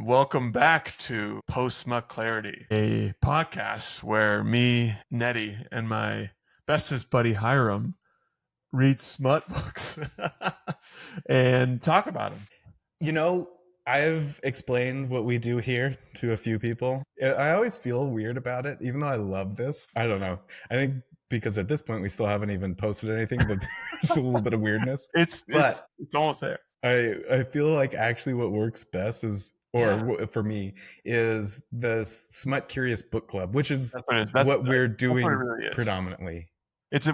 welcome back to Post Smut Clarity, a podcast where me, Nettie, and my bestest buddy Hiram read smut books and talk about them. You know, I've explained what we do here to a few people. I always feel weird about it, even though I love this. I don't know. I think because at this point we still haven't even posted anything, but there's a little bit of weirdness. It's almost there. I feel like actually what works best is, for me, is the Smut Curious Book Club, which is what we're doing really predominantly.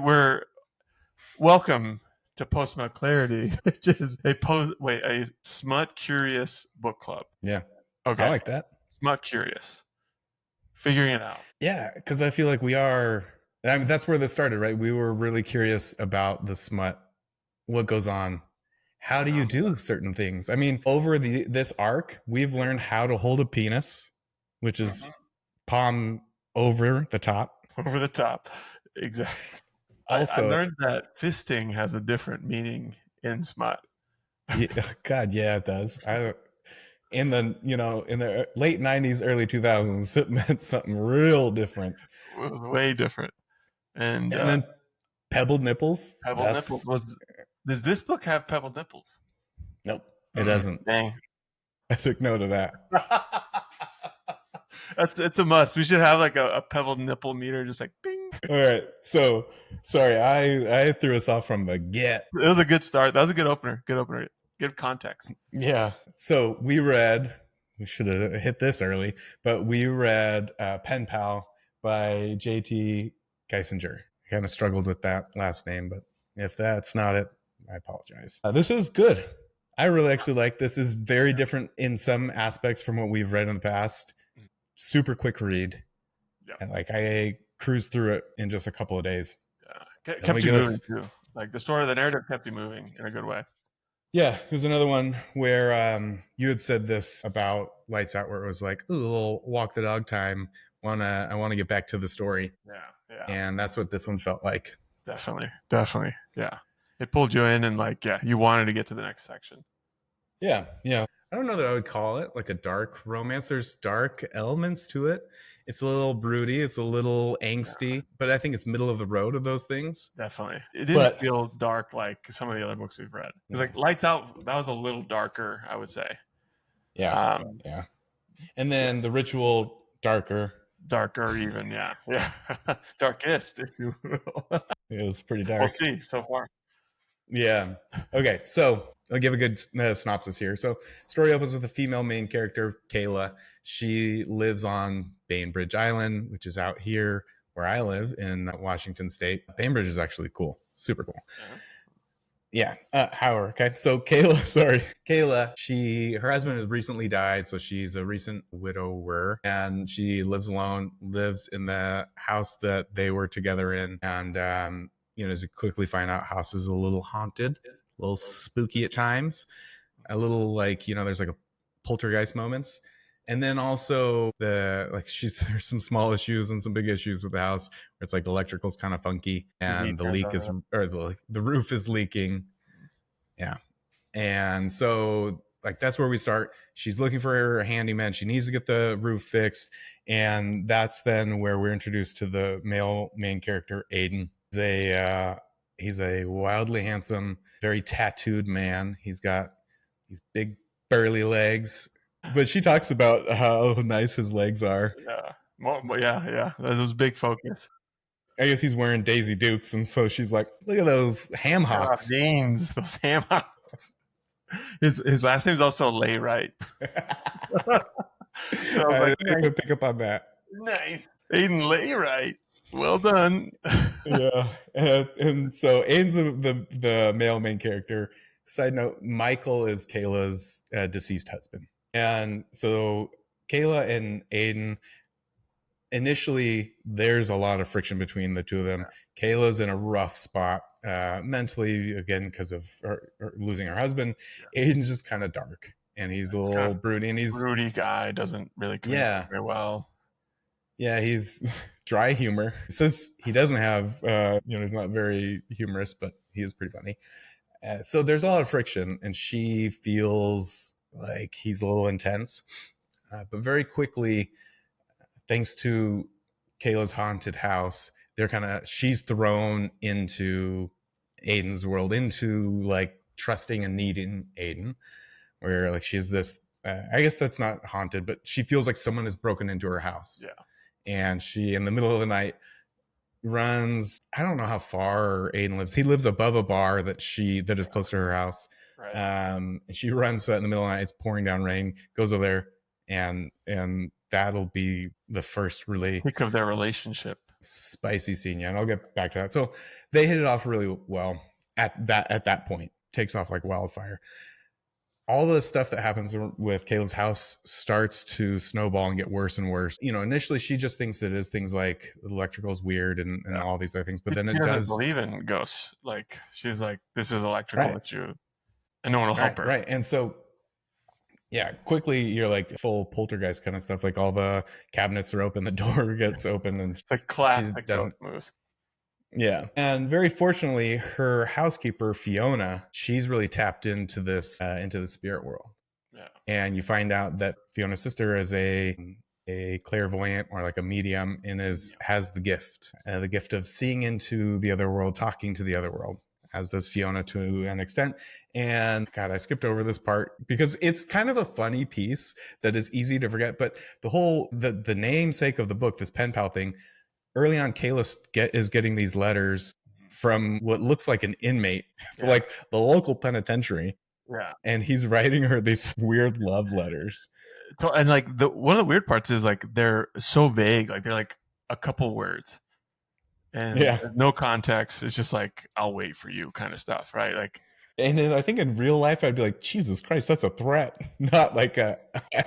We're welcome to Post Smut Clarity, which is a Smut Curious Book Club. Yeah. Okay. I like that. Smut Curious. Figuring it out. Yeah, because I feel like we are. I mean, that's where this started, right? We were really curious about the smut, what goes on. How do you do certain things? I mean, over this arc, we've learned how to hold a penis, which is palm over the top. Over the top. Exactly. Also, I learned that fisting has a different meaning in smut. God, yeah, it does. In the late 90s, early 2000s, it meant something real different. Way different. And then pebbled nipples. Does this book have pebbled nipples? Nope, it doesn't. Dang. I took note of that. It's a must. We should have like a pebbled nipple meter, just like bing. All right. So sorry, I threw us off from the get. It was a good start. That was a good opener. Good context. Yeah. So we should have hit this early, but we read Pen Pal by J T Geissinger. I kind of struggled with that last name, but if that's not it, I apologize. This is good. I really actually like this. Is very different in some aspects from what we've read in the past. Super quick read. Yeah. And I cruised through it in just a couple of days. Yeah. Kept you moving too. Like the narrative kept you moving in a good way. Yeah, it was another one where you had said this about Lights Out, where it was like, ooh, a little walk the dog time. I want to get back to the story. Yeah. And that's what this one felt like. Definitely. Yeah. It pulled you in and you wanted to get to the next section. Yeah. I don't know that I would call it like a dark romance. There's dark elements to it. It's a little broody. It's a little angsty, but I think it's middle of the road of those things. Definitely. It didn't feel dark like some of the other books we've read. It was like Lights Out, that was a little darker, I would say. Yeah. And then The Ritual, darker even, yeah. Darkest, if you will. It was pretty dark. We'll see so far. Yeah. Okay, so I'll give a good synopsis here. So story opens with a female main character, Kayla. She lives on Bainbridge Island, which is out here where I live in Washington State. Bainbridge is actually cool. Super cool. Yeah. Howard. Okay. So Kayla, her husband has recently died. So she's a recent widower and she lives alone, lives in the house that they were together in. And, as you quickly find out, house is a little haunted, a little spooky at times, a little there's a poltergeist moments. And then also there's some small issues and some big issues with the house where it's electrical's kind of funky and the roof is leaking. Yeah. And so that's where we start. She's looking for her handyman. She needs to get the roof fixed. And that's then where we're introduced to the male main character, Aiden. He's a wildly handsome, very tattooed man. He's got these big burly legs. But she talks about how nice his legs are. Yeah. Those big focus. I guess he's wearing Daisy Dukes, and so she's like, "Look at those ham hocks." Names, those ham hocks. His last name's also Laywright. I didn't pick up on that. Nice, Aiden Laywright. Well done. Yeah, and so Aiden's the male main character. Side note: Michael is Kayla's deceased husband. And so Kayla and Aiden, initially, there's a lot of friction between the two of them. Kayla's in a rough spot mentally, again, because of losing her husband. Aiden's just kind of dark, and he's a little broody. And he's broody guy, doesn't really communicate very well. Yeah, he's dry humor. He says he doesn't have, he's not very humorous, but he is pretty funny. So there's a lot of friction, and she feels like he's a little intense. But very quickly, thanks to Kayla's haunted house, she's thrown into Aiden's world, into like trusting and needing Aiden, where like she's this. I guess that's not haunted, but she feels like someone has broken into her house, Yeah. and she, in the middle of the night, runs. I don't know how far Aiden lives. He lives above a bar that is close to her house. Right. And she runs so that in the middle of the night, it's pouring down rain, goes over there, and that'll be the first really Peak of their relationship. spicy scene. Yeah, and I'll get back to that. So they hit it off really well at that point. Takes off like wildfire. All the stuff that happens with Kayla's house starts to snowball and get worse and worse. You know, initially she just thinks it is things like electrical is weird and all these other things, but then She it doesn't does. believe in ghosts. Like she's like, this is electrical Right, issue, and no one will help her. right. And so, yeah, quickly you're like full poltergeist kind of stuff. Like all the cabinets are open, the door gets open, and The she classic ghost doesn't. moves. Yeah. And very fortunately, her housekeeper, Fiona, she's really tapped into the spirit world. Yeah. And you find out that Fiona's sister is a clairvoyant or like a medium and has the gift of seeing into the other world, talking to the other world, as does Fiona to an extent. And God, I skipped over this part because it's kind of a funny piece that is easy to forget. But the namesake of the book, this pen pal thing, early on, Kayla is getting these letters from what looks like an inmate, like the local penitentiary. Yeah. And he's writing her these weird love letters. And like one of the weird parts is like they're so vague. Like they're like a couple words. And no context. It's just like, I'll wait for you kind of stuff, right? Like, and then I think in real life, I'd be like, Jesus Christ, that's a threat, not like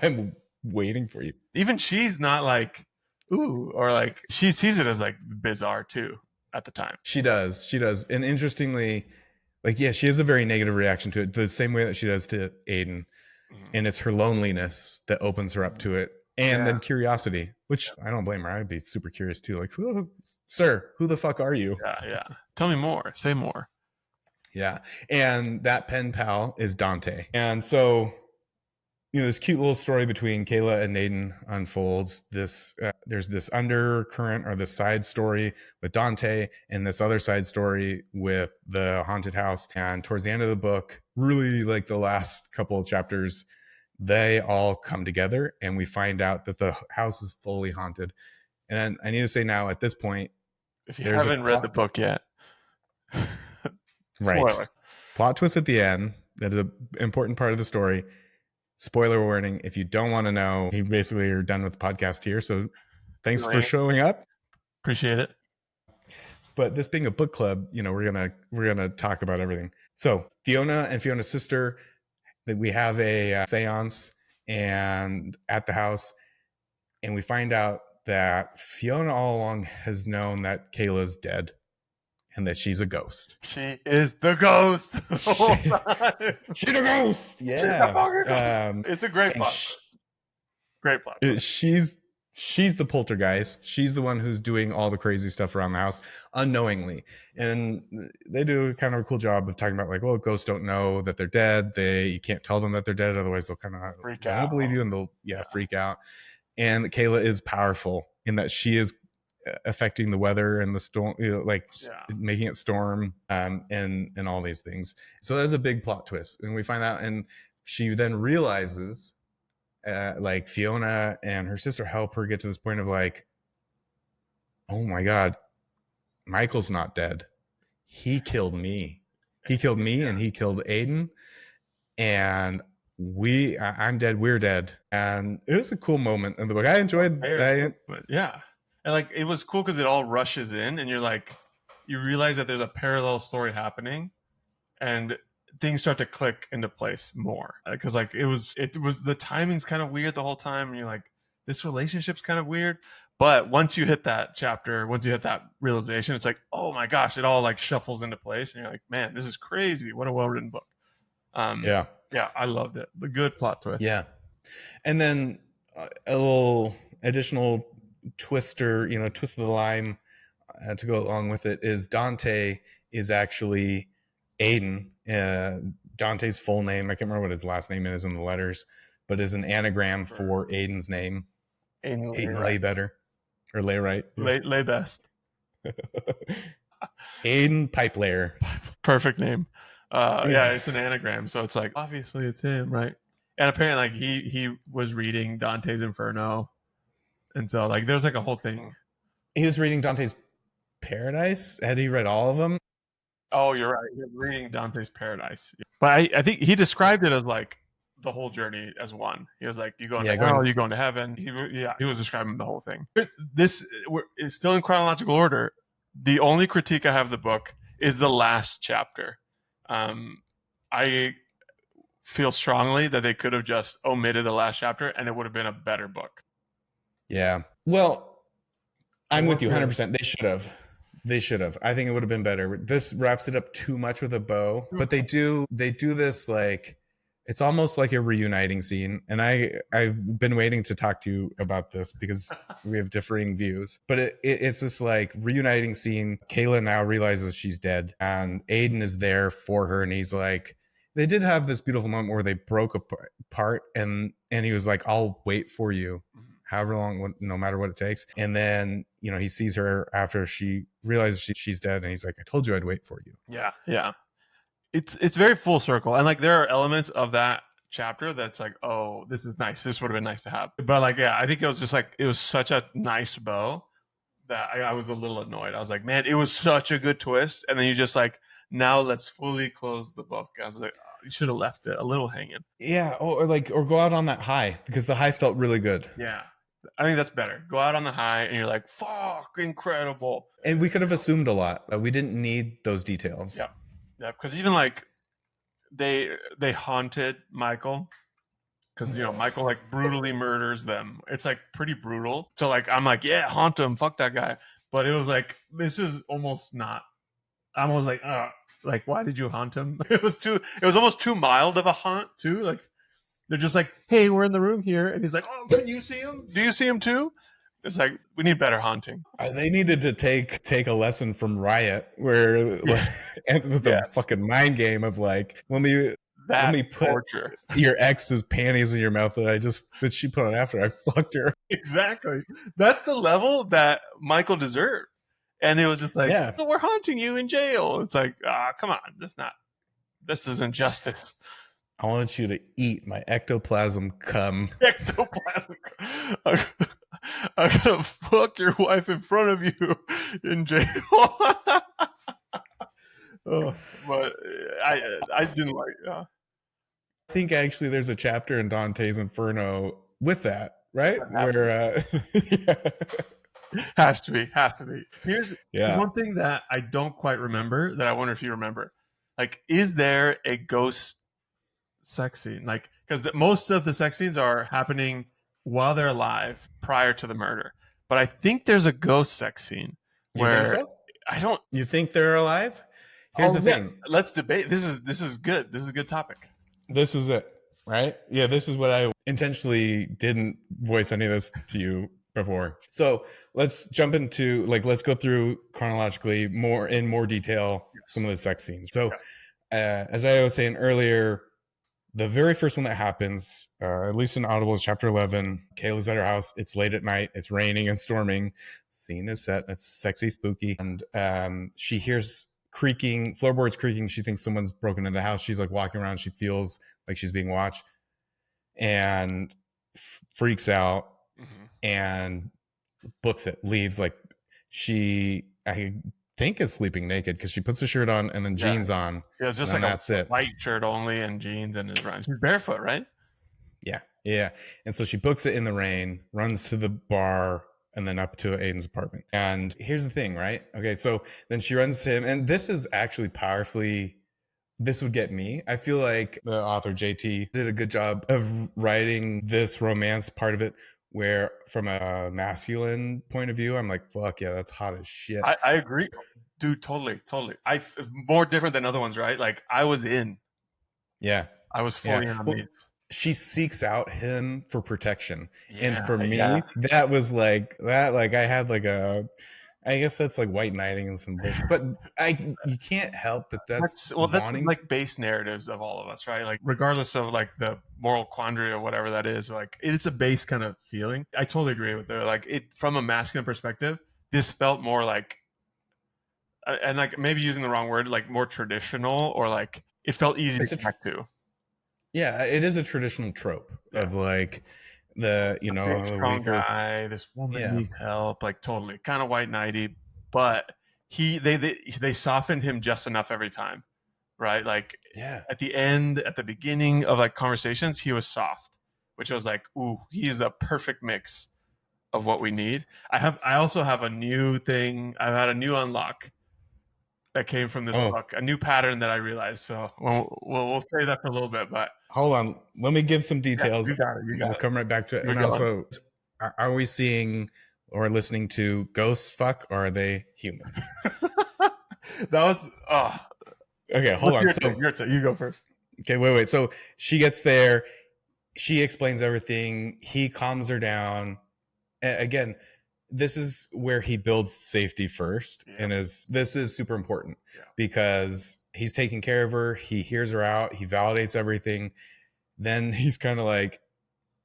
I'm waiting for you. Even she's not like, ooh, or like she sees it as like bizarre too at the time. She does. And interestingly, like, yeah, she has a very negative reaction to it, the same way that she does to Aiden. Mm-hmm. And it's her loneliness that opens her up to it. And then curiosity, which I don't blame her. I'd be super curious too. Like, sir, who the fuck are you? Yeah. Tell me more. Say more. Yeah. And that pen pal is Dante. And so, you know, this cute little story between Kayla and Aiden unfolds. There's this undercurrent or this side story with Dante and this other side story with the haunted house. And towards the end of the book, really like the last couple of chapters, they all come together and we find out that the house is fully haunted. And I need to say now at this point, if you haven't read the book yet, right? Plot twist at the end. That is an important part of the story. Spoiler warning, if you don't want to know, you basically are done with the podcast here. So thanks for showing up. Appreciate it. But this being a book club, you know, we're gonna talk about everything. So Fiona and Fiona's sister, that we have a seance and at the house, and we find out that Fiona all along has known that Kayla's dead and that she's a ghost. She is the ghost. She's the ghost. Yeah. It's a great plot. Great plot. She's the poltergeist. She's the one who's doing all the crazy stuff around the house unknowingly. And they do kind of a cool job of talking about like, well, ghosts don't know that they're dead. You can't tell them that they're dead. Otherwise they'll kind of freak out. Believe you and they'll freak out. And Kayla is powerful in that she is affecting the weather and the storm, you know, like making it storm and all these things. So that's a big plot twist. And we find out, and she then realizes like Fiona and her sister help her get to this point of like, oh my God, Michael's not dead. He killed me. He killed me and he killed Aiden. And I'm dead. We're dead. And it was a cool moment in the book. I enjoyed that. Yeah. And like, it was cool because it all rushes in and you're like, you realize that there's a parallel story happening and things start to click into place more. Because like it was the timing's kind of weird the whole time. And you're like, this relationship's kind of weird. But once you hit that chapter, once you hit that realization, it's like, oh my gosh, it all like shuffles into place. And you're like, man, this is crazy. What a well-written book. Yeah, I loved it. The good plot twist. Yeah. And then a little additional twist of the lime to go along with it is Dante is actually Aiden. Dante's full name, I can't remember what his last name is in the letters, but is an anagram for Aiden's name. Aiden lay better. Or lay right. Yeah. Lay best. Aiden pipe layer. Perfect name. Yeah, it's an anagram, so it's like obviously it's him, right? And apparently, like he was reading Dante's Inferno, and so like there's like a whole thing. He was reading Dante's Paradise. Had he read all of them? Oh, you're right. He was reading Dante's Paradise, but I think he described it as like the whole journey as one. He was like, you go into hell, you go into heaven. He was describing the whole thing. This is still in chronological order. The only critique I have of the book is the last chapter. I feel strongly that they could have just omitted the last chapter and it would have been a better book. Yeah. Well, I'm with you 100%. They should have. I think it would have been better. This wraps it up too much with a bow, but they do this like it's almost like a reuniting scene. And I've been waiting to talk to you about this because we have differing views. But it's this like reuniting scene. Kayla now realizes she's dead, and Aiden is there for her, and he's like, they did have this beautiful moment where they broke apart, and he was like, I'll wait for you. However long, no matter what it takes. And then, he sees her after she realizes she's dead, and he's like, I told you I'd wait for you. Yeah. Yeah. It's very full circle. And like there are elements of that chapter that's like, oh, this is nice. This would have been nice to have. But like, yeah, I think it was just like, it was such a nice bow that I was a little annoyed. I was like, man, it was such a good twist. And then you just like, now let's fully close the book. I was like, oh, you should have left it a little hanging. Yeah. Or go out on that high, because the high felt really good. Yeah. I think that's better. Go out on the high and you're like, fuck, incredible. And we could have assumed a lot. We didn't need those details. Yeah. Yeah. Because even like they haunted Michael, because Michael like brutally murders them. It's like pretty brutal. So like I'm like, yeah, haunt him, fuck that guy. But it was like, this is almost not. I'm almost like why did you haunt him? It was almost too mild of a haunt too. Like they're just like, hey, we're in the room here, and he's like, oh, can you see him? Do you see him too? It's like, we need better haunting. They needed to take a lesson from Riot, where with the fucking mind game of like, let me put torture. Your ex's panties in your mouth that she put on after I fucked her. Exactly. That's the level that Michael deserved. And it was just like, oh, we're haunting you in jail. It's like, come on, this isn't justice. I want you to eat my ectoplasm cum. Ectoplasm cum. I'm gonna fuck your wife in front of you in jail. But I didn't like. I think actually there's a chapter in Dante's Inferno with that, right? Where has to be. Here's one thing that I don't quite remember that I wonder if you remember. Like, is there a ghost sex scene? Like, because most of the sex scenes are happening while they're alive, prior to the murder. But I think there's a ghost sex scene where think so? I don't. You think they're alive? Here's the thing. Let's debate. This is good. This is a good topic. This is it, right? Yeah, this is what I intentionally didn't voice any of this to you before. So let's jump into let's go through chronologically in more detail some of the sex scenes. So as I was saying earlier, the very first one that happens, at least in Audible, is chapter 11. Kayla's at her house. It's late at night. It's raining and storming. Scene is set. It's sexy, spooky. And she hears creaking, floorboards creaking. She thinks someone's broken into the house. She's like walking around. She feels like she's being watched and freaks out and books it, leaves. Like I think is sleeping naked, because she puts a shirt on and then jeans on. Yeah, it's just like that's a white shirt only and jeans, and is running. She's barefoot, right? Yeah. And so she books it in the rain, runs to the bar, and then up to Aiden's apartment. And here's the thing, right? Okay, so then she runs to him, and this is actually powerfully. This would get me. I feel like the author JT did a good job of writing this romance part of it, where from a masculine point of view, I'm like, fuck yeah, that's hot as shit. I agree. Dude, totally. More different than other ones, right? Like, I was in. Yeah. I was fully in on these. She seeks out him for protection. And for me, that was like, that, like, I had like I guess that's like white knighting and some bullshit. But you can't help that that's That's wanting. like base narratives of all of us, right? Like regardless of like the moral quandary or whatever that is, like it's a base kind of feeling. I totally agree with it. Like it from a masculine perspective, this felt more like and like maybe using the wrong word, like more traditional or like it felt easy to It's a connect to. Yeah, it is a traditional trope Yeah. of like the Big strong weaker. guy, this woman Yeah, needs help, like totally kind of white knighty, but they softened him just enough every time, right? Like yeah. at the end, at the beginning of like conversations, he was soft, which was like, ooh, he's a perfect mix of what we need. I also have a new thing. I've had a new unlock that came from this Oh, book, a new pattern that I realized. So we'll say that for a little bit, but hold on. Let me give some yeah, details. you got it. You We'll got it. come right back to it. You're And going. also, are we seeing or listening to ghosts fuck, or are they humans? That was Okay, hold what's on. your take? So, Your take. You go first. okay, wait. So she gets there. She explains everything. He calms her down. Again, this is where he builds safety first, Yeah, and is this is super important yeah, because he's taking care of her. He hears her out. He validates everything. Then he's kind of like,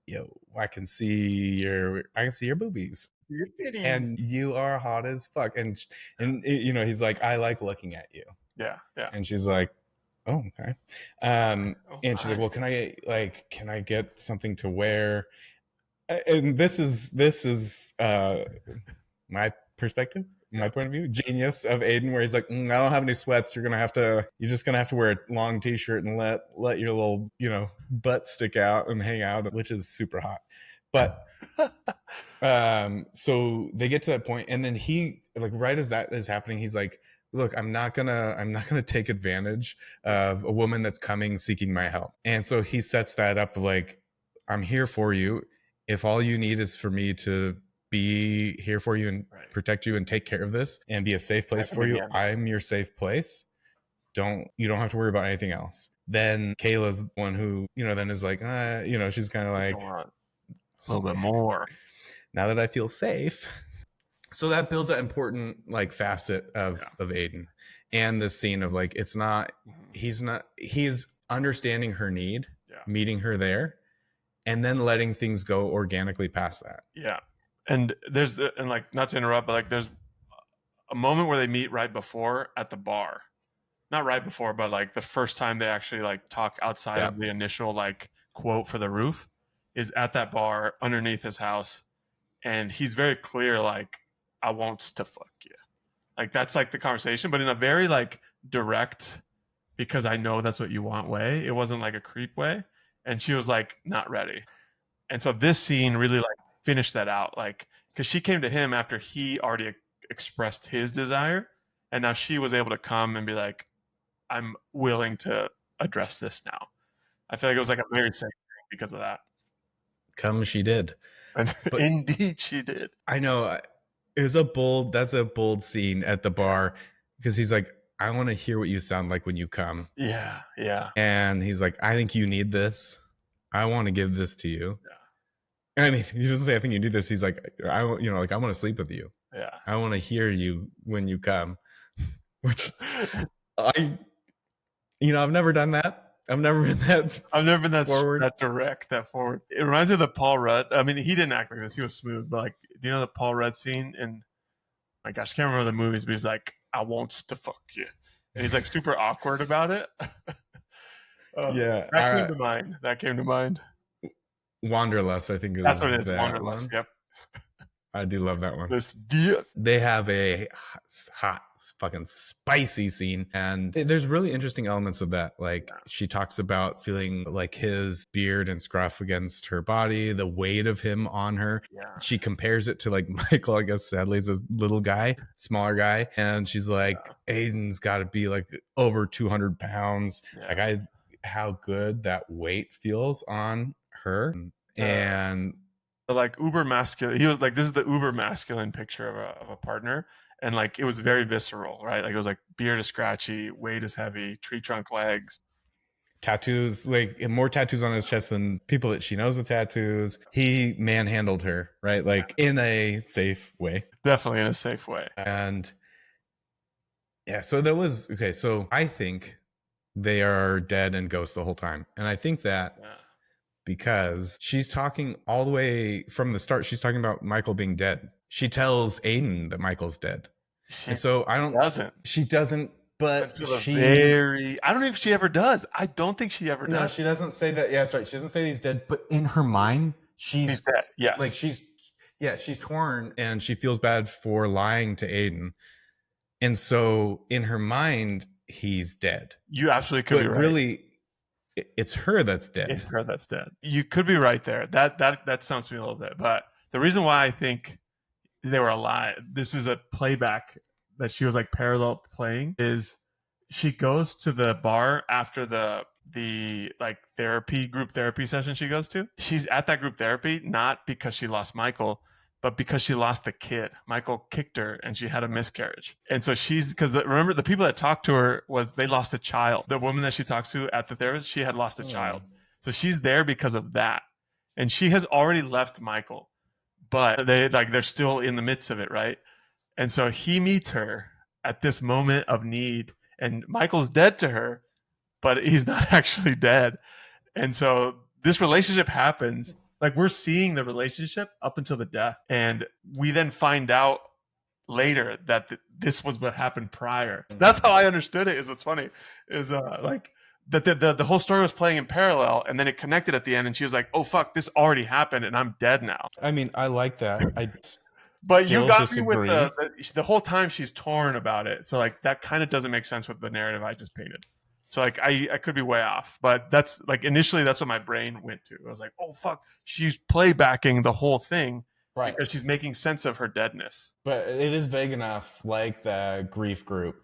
"Yo, I can see your boobies, you're kidding. and you are hot as fuck." And he's like, "I like looking at you," Yeah, yeah. and she's like, "Oh, okay." Oh And she's like, my. "Well, can I get something to wear?" And this is my perspective, my Yeah. point of view, genius of Aiden, where he's like, I don't have any sweats. You're just gonna have to wear a long t-shirt and let your little, butt stick out and hang out, which is super hot. But so they get to that point, and then he, like, right as that is happening, he's like, look, I'm not gonna take advantage of a woman that's coming seeking my help. And so he sets that up, like, I'm here for you. If all you need is for me to be here for you and Right. protect you and take care of this and be a safe place That can be for the you, end. I'm your safe place. You don't have to worry about anything else. Then Kayla's the one who, then is like, she's kind of What you like, want? A little bit okay, more. now that I feel safe. So that builds an important, like, facet Yeah. of Aiden, and the scene of, like, it's not Mhm. he's understanding her need, Yeah. meeting her there, and then letting things go organically past that. Yeah. And and like not to interrupt, but like there's a moment where they meet right before at the bar. Not right before, but like the first time they actually like talk outside Yeah. of the initial like quote for the roof is at that bar underneath his house. And he's very clear, like, I wants to fuck you. Like that's like the conversation, but in a very like direct, because I know that's what you want way. It wasn't like a creep way. And she was like, not ready. And so this scene really like finished that out. Like, because she came to him after he already expressed his desire. And now she was able to come and be like, I'm willing to address this now. I feel like it was like a very safe thing because of that. Come she did. And But indeed she did. I know, that's a bold scene at the bar, because he's like, I want to hear what you sound like when you come. Yeah. Yeah. And he's like, I think you need this. I want to give this to you. Yeah. I mean, he doesn't say, I think you need this. He's like, like, I want to sleep with you. Yeah. I want to hear you when you come. Which I, I've never done that. I've never been that I've never been forward. that direct, that forward. It reminds me of the Paul Rudd. I mean, he didn't act like this. He was smooth, but like, do you know the Paul Rudd scene? And my gosh, I can't remember the movies, but he's like, "I wants to fuck you," and he's like super awkward about it. Yeah. That came to mind. That came to mind. Wanderlust, I think, That's what is it is. that Wanderlust. one. Yep. I do love that one. This deal. They have a hot, fucking spicy scene, and there's really interesting elements of that. Like, Yeah. she talks about feeling like his beard and scruff against her body, the weight of him on her. Yeah. She compares it to, like, Michael. I guess sadly is a little guy, smaller guy, and she's like, Aiden's got to be like over 200 pounds. Yeah. Like, how good that weight feels on her. And Like uber masculine. He was like, this is the uber masculine picture of a partner. And like, it was very visceral, right? Like, it was like beard is scratchy, weight is heavy, tree trunk legs. tattoos, like more tattoos on his chest than people that she knows with tattoos. He manhandled her, right? Like in a safe way. Definitely in a safe way. And yeah, so that was okay. So I think they are dead and ghosts the whole time. And I think that Yeah. because she's talking all the way from the start, she's talking about Michael being dead. She tells Aiden that Michael's dead. And She so I don't, doesn't she doesn't, but until the she, very. I don't know if she ever does. I don't think she ever no, does. she doesn't say that. Yeah, that's right. She doesn't say he's dead, but in her mind, He's she's dead. like, Yes. she's torn and she feels bad for lying to Aiden. And so in her mind, he's dead. You absolutely could be But right. really, it's her that's dead. It's her that's dead. You could be right there. That sounds to me a little bit. But the reason why I think they were alive, this is a playback that she was like parallel playing, is she goes to the bar after the like group therapy session she goes to. She's at that group therapy not because she lost Michael, but because she lost the kid. Michael kicked her and she had a miscarriage. And so she's because remember the people that talked to her was they lost a child. The woman that she talks to at the therapist, she had lost a child. So she's there because of that. And she has already left Michael, but they're still in the midst of it, right? And so he meets her at this moment of need, and Michael's dead to her, but he's not actually dead. And so this relationship happens. Like we're seeing the relationship up until the death, and we then find out later that this was what happened prior. That's how I understood it. Is what's funny is like that the whole story was playing in parallel, and then it connected at the end, and she was like, "Oh fuck, this already happened, and I'm dead now." I mean, I like that. I But you still got me with disagree. the whole time she's torn about it. So like that kind of doesn't make sense with the narrative I just painted. So like I could be way off, but that's like initially that's what my brain went to. I was like, oh fuck, she's playbacking the whole thing Right. because she's making sense of her deadness. But it is vague enough, like the grief group.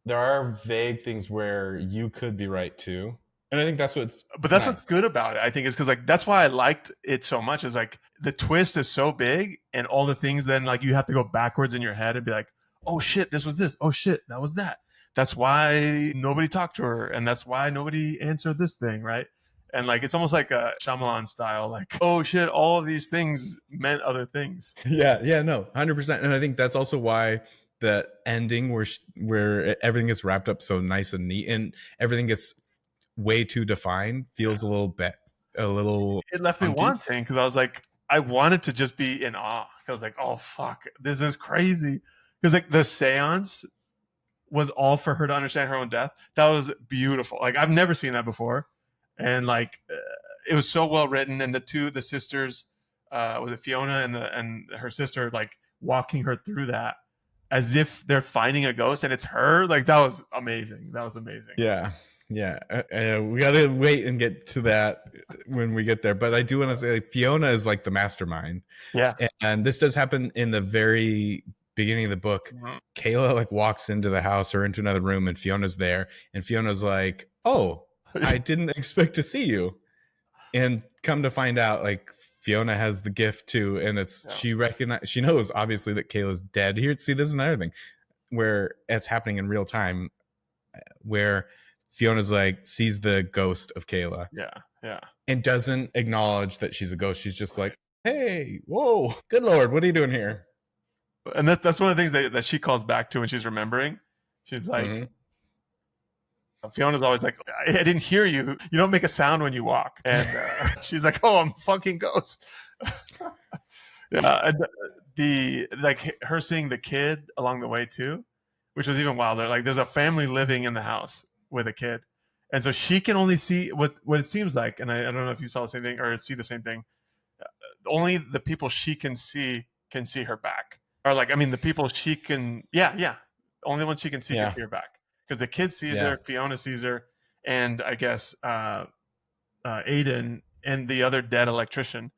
There are vague things where you could be right too. And I think that's what's But that's what's nice. good about it. I think is because like that's why I liked it so much. Is like the twist is so big, and all the things then like you have to go backwards in your head and be like, oh shit, this was this. Oh shit, that was that. That's why nobody talked to her, and that's why nobody answered this thing, right? And like it's almost like a Shyamalan style, like oh shit, all of these things meant other things. Yeah, no, 100%. And I think that's also why the ending where everything gets wrapped up so nice and neat and everything gets way too defined feels a little It left me funky. wanting because I was like, I wanted to just be in awe. I was like, oh fuck, this is crazy. Because like the seance was all for her to understand her own death. That was beautiful. Like I've never seen that before, and like it was so well written. And the sisters, was it Fiona and her sister, like walking her through that as if they're finding a ghost and it's her. Like that was amazing. That was amazing. Yeah. Yeah. We got to wait and get to that when we get there. But I do want to say Fiona is like the mastermind. Yeah. And this does happen in the very beginning of the book. Mm-hmm. Kayla like walks into the house or into another room and Fiona's there. And Fiona's like, oh, I didn't expect to see you. And come to find out, like Fiona has the gift too. And she knows obviously that Kayla's dead. Here, see, this is another thing where it's happening in real time where Fiona's like sees the ghost of Kayla. Yeah. And doesn't acknowledge that she's a ghost. She's just like, hey, whoa, good Lord, what are you doing here? And that's one of the things that she calls back to when she's remembering. She's like, Fiona's always like, I didn't hear you. You don't make a sound when you walk. And she's like, oh, I'm a fucking ghost. Yeah. And the like her seeing the kid along the way too, which was even wilder. Like there's a family living in the house with a kid. And so she can only see what it seems like. And I don't know if you saw the same thing or see the same thing. Only the people she can see her back. Or like, I mean, the people she can, yeah. Only one she can see her back. Because the kid sees her, Fiona sees her, and I guess Aiden and the other dead electrician.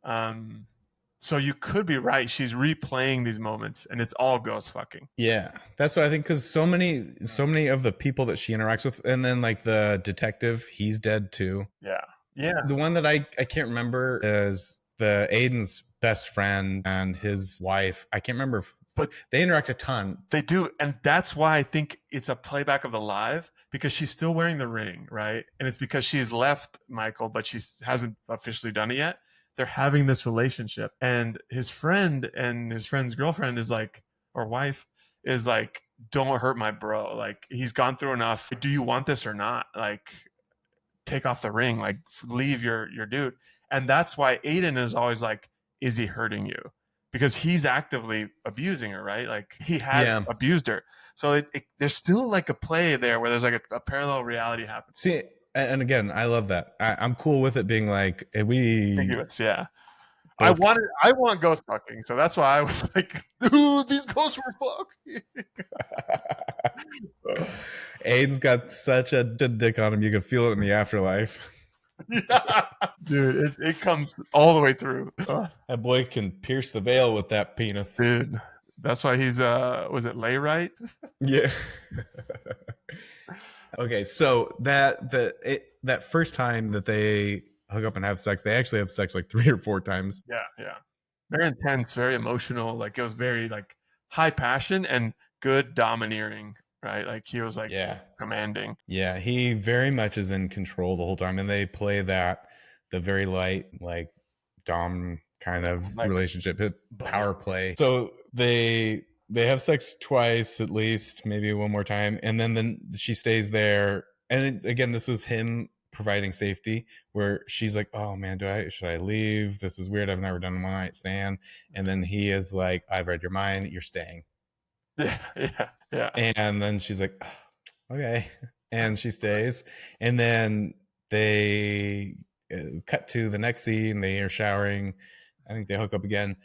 So you could be right. She's replaying these moments, and it's all ghost fucking. Yeah, that's what I think. Because so many of the people that she interacts with, and then like the detective, he's dead too. Yeah. The one that I can't remember is the Aiden's best friend and his wife. I can't remember, but they interact a ton. They do, and that's why I think it's a playback of the live because she's still wearing the ring, right? And it's because she's left Michael, but she hasn't officially done it yet. They're having this relationship, and his friend and his friend's girlfriend is like, or wife is like, don't hurt my bro. Like, he's gone through enough. Do you want this or not? Like, take off the ring. Like, leave your dude. And that's why Aiden is always like, is he hurting you? Because he's actively abusing her, right? Like, he has Yeah. abused her. So there's still like a play there where there's like a parallel reality happening. See, and again, I love that. I'm cool with it being like we Ambiguous, yeah. both. I want ghost fucking, so that's why I was like, dude, these ghosts were fuck. Aiden's got such a dick on him, you can feel it in the afterlife. Yeah. Dude, it comes all the way through. That boy can pierce the veil with that penis. Dude, that's why he's was it Layrite? Yeah. Okay, so that first time that they hook up and have sex, they actually have sex like 3 or 4 times. Yeah, yeah. Very intense, very emotional. Like, it was very like high passion and good domineering, right? Like, he was like Yeah. commanding. Yeah, he very much is in control the whole time, and they play the very light, like dom kind of Like, relationship, power play. So they have sex twice at least, maybe one more time, and then she stays there. And again, this was him providing safety, where she's like, "Oh man, should I leave? This is weird. I've never done a one night stand." And then he is like, "I've read your mind. You're staying." yeah, yeah, yeah. And then she's like, oh, okay. And she stays. And then they cut to the next scene. They are showering. I think they hook up again.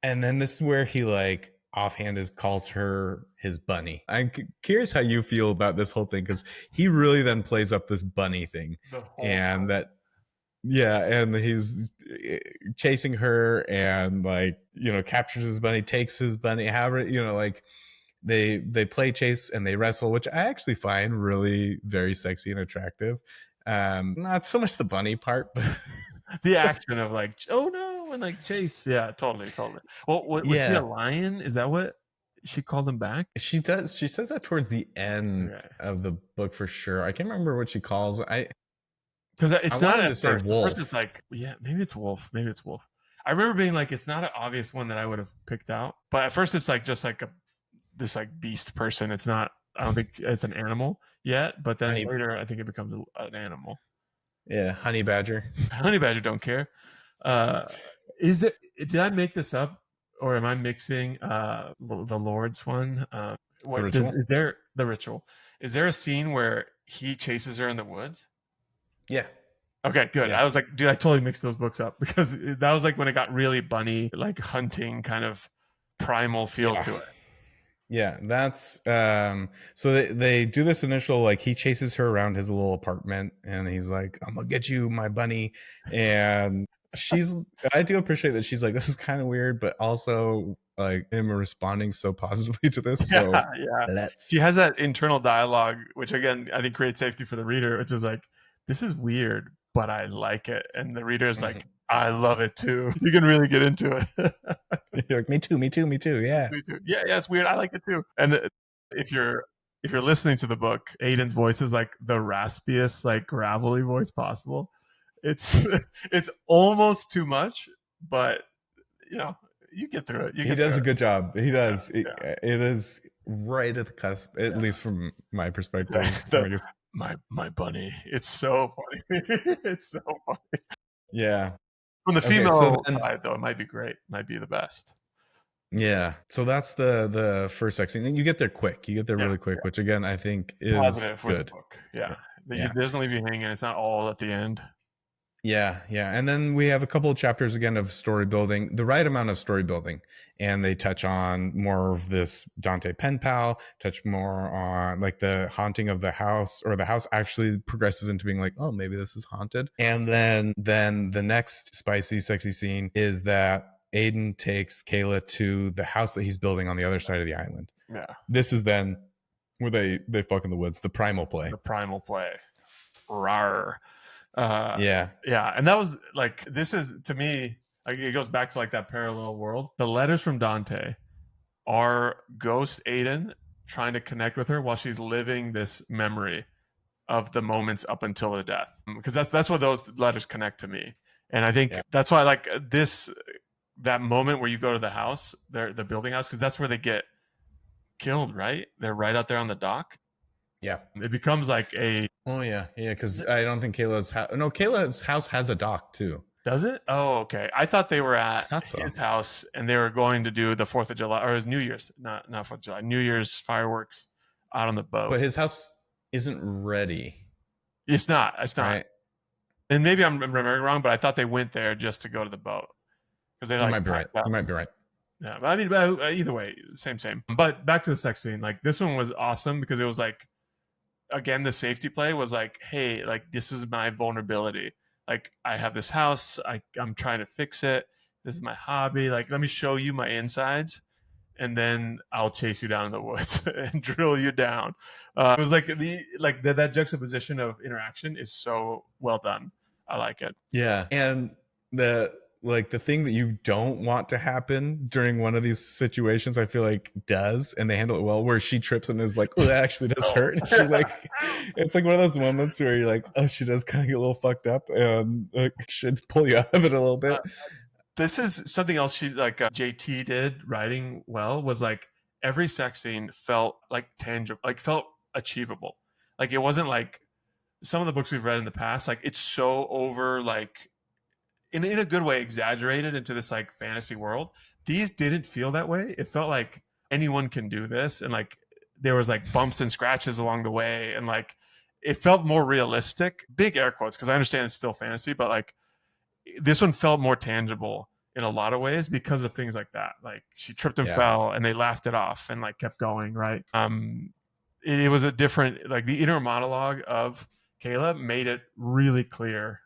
And then this is where he like offhand calls her his bunny. I'm curious how you feel about this whole thing, because he really then plays up this bunny thing. And that, yeah, and he's chasing her and like, captures his bunny, takes his bunny, however, like they play chase and they wrestle, which I actually find really very sexy and attractive. Not so much the bunny part, but the action of like, oh no, and like chase. Yeah, totally. Well, was he a lion? Is that what she called him back? She does. She says that towards the end of the book for sure. I can't remember what she calls. Because it's not at to say first. wolf. First it's like, yeah, maybe it's wolf. I remember being like, it's not an obvious one that I would have picked out. But at first it's like just like this like beast person. It's not. I don't think it's an animal yet. But then later, I think it becomes an animal. Yeah, honey badger. Honey badger don't care. Is it? Did I make this up, or am I mixing the Lord's one? Is there the ritual? Is there a scene where he chases her in the woods? Yeah. Okay, good. Yeah. I was like, dude, I totally mixed those books up, because that was like when it got really bunny, like hunting kind of primal feel to it. Yeah, that's so they do this initial, like, he chases her around his little apartment and he's like, I'm gonna get you, my bunny. And I do appreciate that she's like, this is kind of weird, but also like him responding so positively to this. So yeah. She has that internal dialogue, which again I think creates safety for the reader, which is like, this is weird, but I like it. And the reader is like, I love it too. You can really get into it. You're like, me too. Yeah. Me too. Yeah, it's weird. I like it too. And if you're listening to the book, Aiden's voice is like the raspiest, like gravelly voice possible. It's almost too much, but you get through it. He does a good job. He does. Yeah. It is right at the cusp, at least from my perspective. My bunny. It's so funny. It's so funny. Yeah. From the female side, though, it might be great. Might be the best. Yeah. So that's the first sex scene. And you get there quick. You get there really quick, which again I think is positive good. For the book. Yeah. It doesn't leave you hanging. It's not all at the end. Yeah. And then we have a couple of chapters again of story building, the right amount of story building. And they touch on more of this Dante pen pal, touch more on like the haunting of the house, or the house actually progresses into being like, oh, maybe this is haunted. And then the next spicy, sexy scene is that Aiden takes Kayla to the house that he's building on the other side of the island. Yeah. This is then where they fuck in the woods, the primal play. Rawr. Yeah. And that was like, this is, to me, like, it goes back to like that parallel world. The letters from Dante are Ghost Aiden trying to connect with her while she's living this memory of the moments up until the death, because that's what those letters connect to me. And I think that's why I like this, that moment where you go to the house, the building house, because that's where they get killed, right? They're right out there on the dock. Yeah. It becomes like a, Oh yeah, yeah. Because I don't think Kayla's house. No, Kayla's house has a dock too. does it? Oh, okay. I thought they were I at thought so. his house and they were going to do the 4th of July, or his New Year's, not 4th of July, New Year's fireworks out on the boat. But his house isn't ready. It's not. It's not. Right? And maybe I'm remembering wrong, but I thought they went there just to go to the boat because they You like might be right. packed up. You might be right. Yeah, but I mean, either way, same. But back to the sex scene. Like this one was awesome because it was like, again, the safety play was like, hey, like this is my vulnerability. Like I have this house, I'm trying to fix it. This is my hobby. Like let me show you my insides, and then I'll chase you down in the woods and drill you down. It was like that juxtaposition of interaction is so well done. I like it. Yeah, and the thing that you don't want to happen during one of these situations, I feel like does, and they handle it well. Where she trips and is like, "Oh, that actually does hurt." And she like, it's like one of those moments where you're like, "Oh, she does kind of get a little fucked up, and should pull you out of it a little bit." This is something else she like JT did writing well, was like every sex scene felt like tangible, like felt achievable. Like it wasn't like some of the books we've read in the past, like it's so over, like in a good way, exaggerated into this like fantasy world. These didn't feel that way. It felt like anyone can do this, and like there was like bumps and scratches along the way, and like it felt more realistic. Big air quotes because I understand it's still fantasy, but like this one felt more tangible in a lot of ways because of things like that. Like she tripped and fell, and they laughed it off and like kept going. Right. It was a different, like the inner monologue of Kayla made it really clear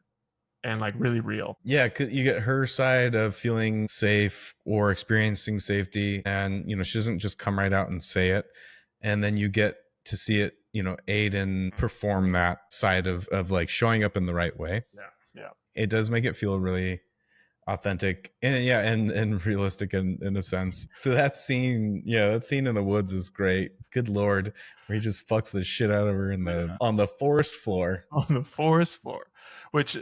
and like really real. Yeah, you get her side of feeling safe or experiencing safety, and she doesn't just come right out and say it, and then you get to see it, Aiden perform that side of like showing up in the right way. Yeah. It does make it feel really authentic and realistic in a sense. So that scene in the woods is great. Good Lord, where he just fucks the shit out of her on the forest floor. On the forest floor, which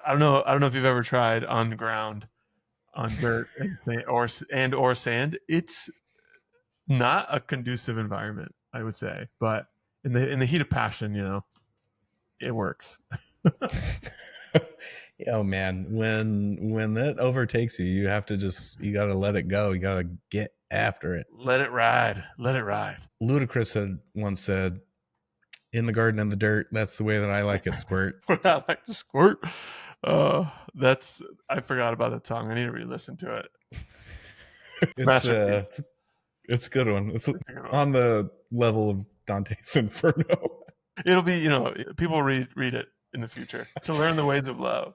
I don't know if you've ever tried on the ground, on dirt or sand. It's not a conducive environment, I would say, but in the heat of passion, it works. Oh man, when that overtakes you, you have to you got to let it go. You got to get after it. Let it ride. Ludacris had once said, "In the garden in the dirt, that's the way that I like it, squirt." I like to squirt. I forgot about that song. I need to re-listen to it. It's a good one. It's on the level of Dante's Inferno. It'll be, people read it in the future to learn the ways of love.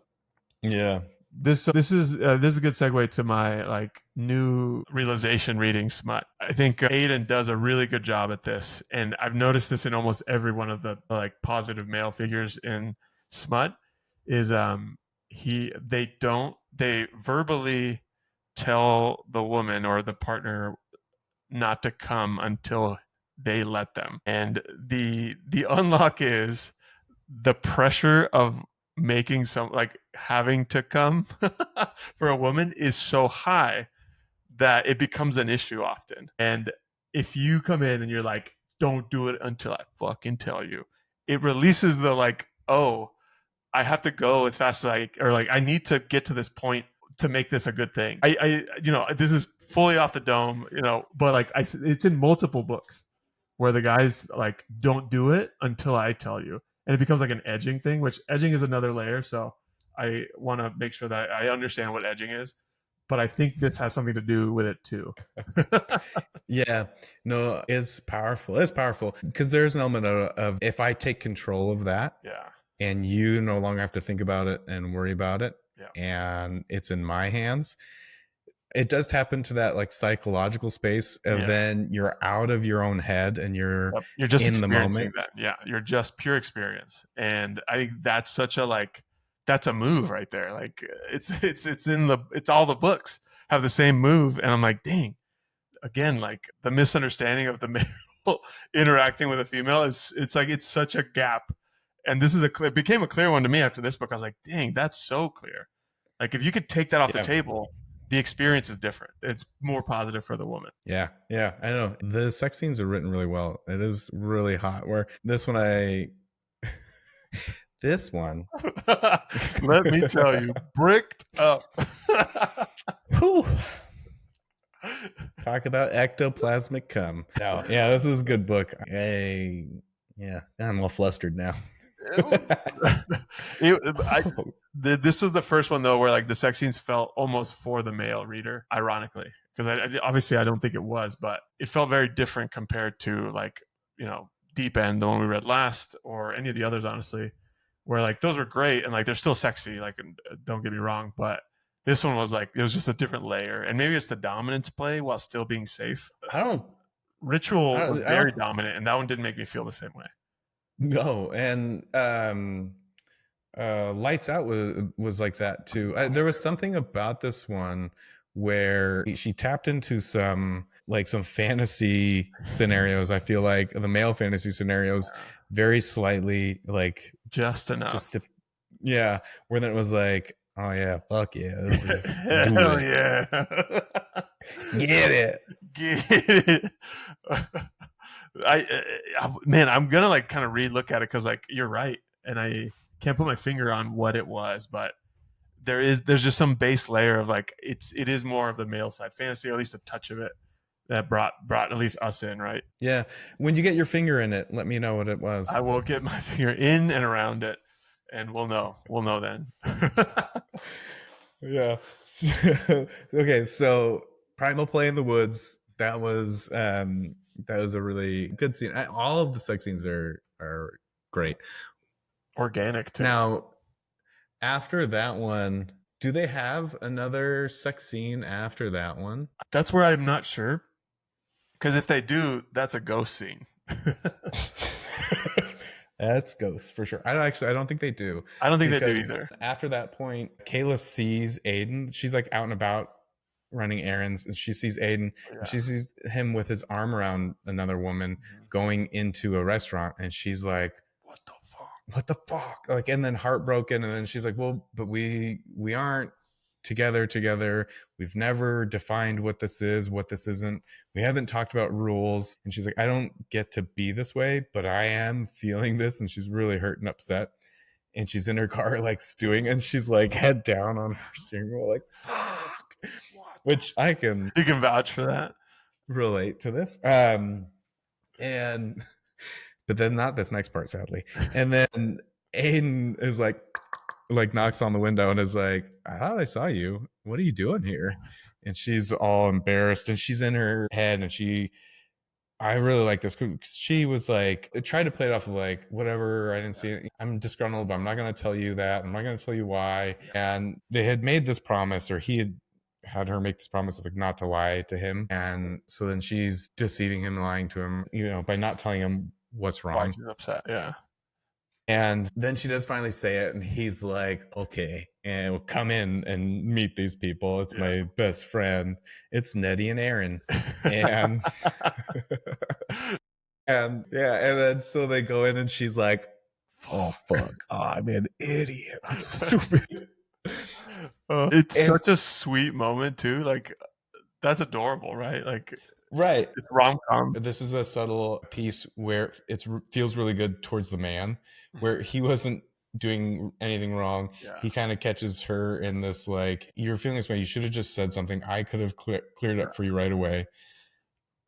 Yeah. This is a good segue to my like new realization reading Smut. I think Aiden does a really good job at this, and I've noticed this in almost every one of the like positive male figures in Smut. Is they verbally tell the woman or the partner not to come until they let them, and the unlock is the pressure of making like having to come for a woman is so high that it becomes an issue often. And if you come in and you're like, don't do it until I fucking tell you, it releases the like, oh, I have to go as fast as I need to get to this point to make this a good thing. This is fully off the dome, but like it's in multiple books where the guys like, don't do it until I tell you. And it becomes like an edging thing, which edging is another layer. So I want to make sure that I understand what edging is, but I think this has something to do with it too. Yeah, no, it's powerful. It's powerful because there's an element of if I take control of that, and you no longer have to think about it and worry about it, and it's in my hands. It does tap into that like psychological space of then you're out of your own head and you're just in the moment. That. Yeah, you're just pure experience, and I think that's such a that's a move right there. Like it's all the books have the same move, and I'm like, dang, again, like the misunderstanding of the interacting with a female is it's like it's such a gap. And this is it became a clear one to me after this book. I was like, dang, that's so clear. Like if you could take that off the Yeah. table, the experience is different. It's more positive for the woman. Yeah, yeah, I know. The sex scenes are written really well. It is really hot. Where this one, this one, Let me tell you, bricked up. whew, talk about ectoplasmic cum. No, yeah, this is a good book. Yeah, I'm all flustered now. This was the first one though where like the sex scenes felt almost for the male reader, ironically, because obviously I don't think it was, but it felt very different compared to like Deep End, the one we read last, or any of the others, honestly, where like those were great and like they're still sexy, like don't get me wrong, but this one was like it was just a different layer, and maybe it's the dominance play while still being safe. I don't, Ritual was I don't very dominant, and that one didn't make me feel the same way. know. And Lights Out was like that too. There was something about this one where she tapped into some fantasy scenarios. I feel like the male fantasy scenarios very slightly, like Just enough. just to, yeah, where then it was like, oh yeah, fuck yeah, this is Hell yeah. get it. Get it. Man, I'm gonna like kind of re-look at it because like you're right, and I can't put my finger on what it was, but there's just some base layer of like it is more of the male side fantasy, or at least a touch of it that brought at least us in, right? Yeah, when you get your finger in it, let me know what it was. I will get my finger in and around it, and we'll know then. Yeah. Okay, so Primal Play in the Woods, that was a really good scene. All of the sex scenes are great. Organic too. Now, after that one, do they have another sex scene after that one? That's where I'm not sure, because if they do, that's a ghost scene. That's Ghost for sure. I don't think they do. I don't think they do either. After that point, Kayla sees Aiden. She's like out and about running errands, and she sees Aiden. Yeah. And she sees him with his arm around another woman going into a restaurant, and she's like, what the fuck? Like, and then heartbroken, and then she's like, well, but we aren't together. We've never defined what this is, what this isn't. We haven't talked about rules. And she's like, I don't get to be this way, but I am feeling this. And she's really hurt and upset. And she's in her car like stewing, and she's like head down on her steering wheel, like fuck. Which you can vouch for that. Relate to this. And but then not this next part, sadly. And then Aiden is like knocks on the window and is like, I thought I saw you. What are you doing here? And she's all embarrassed, and she's in her head, and I really like this because she was like, tried to play it off of like, whatever, I didn't see it. I'm disgruntled, but I'm not going to tell you that. I'm not going to tell you why. And they had made this promise, or he had her make this promise of like not to lie to him. And so then she's deceiving him, lying to him, by not telling him what's wrong. Why she's upset, yeah. And then she does finally say it, and he's like, okay, and we'll come in and meet these people. It's my best friend. It's Nettie and Aaron. And and then so they go in, and she's like, oh fuck, I'm an idiot. I'm so stupid. It's such a sweet moment too. Like, that's adorable, right? Like, right, it's rom-com. This is a subtle piece where it feels really good towards the man, where he wasn't doing anything wrong. He kind of catches her in this like, you're feeling this way, you should have just said something. I could have cleared up for you right away.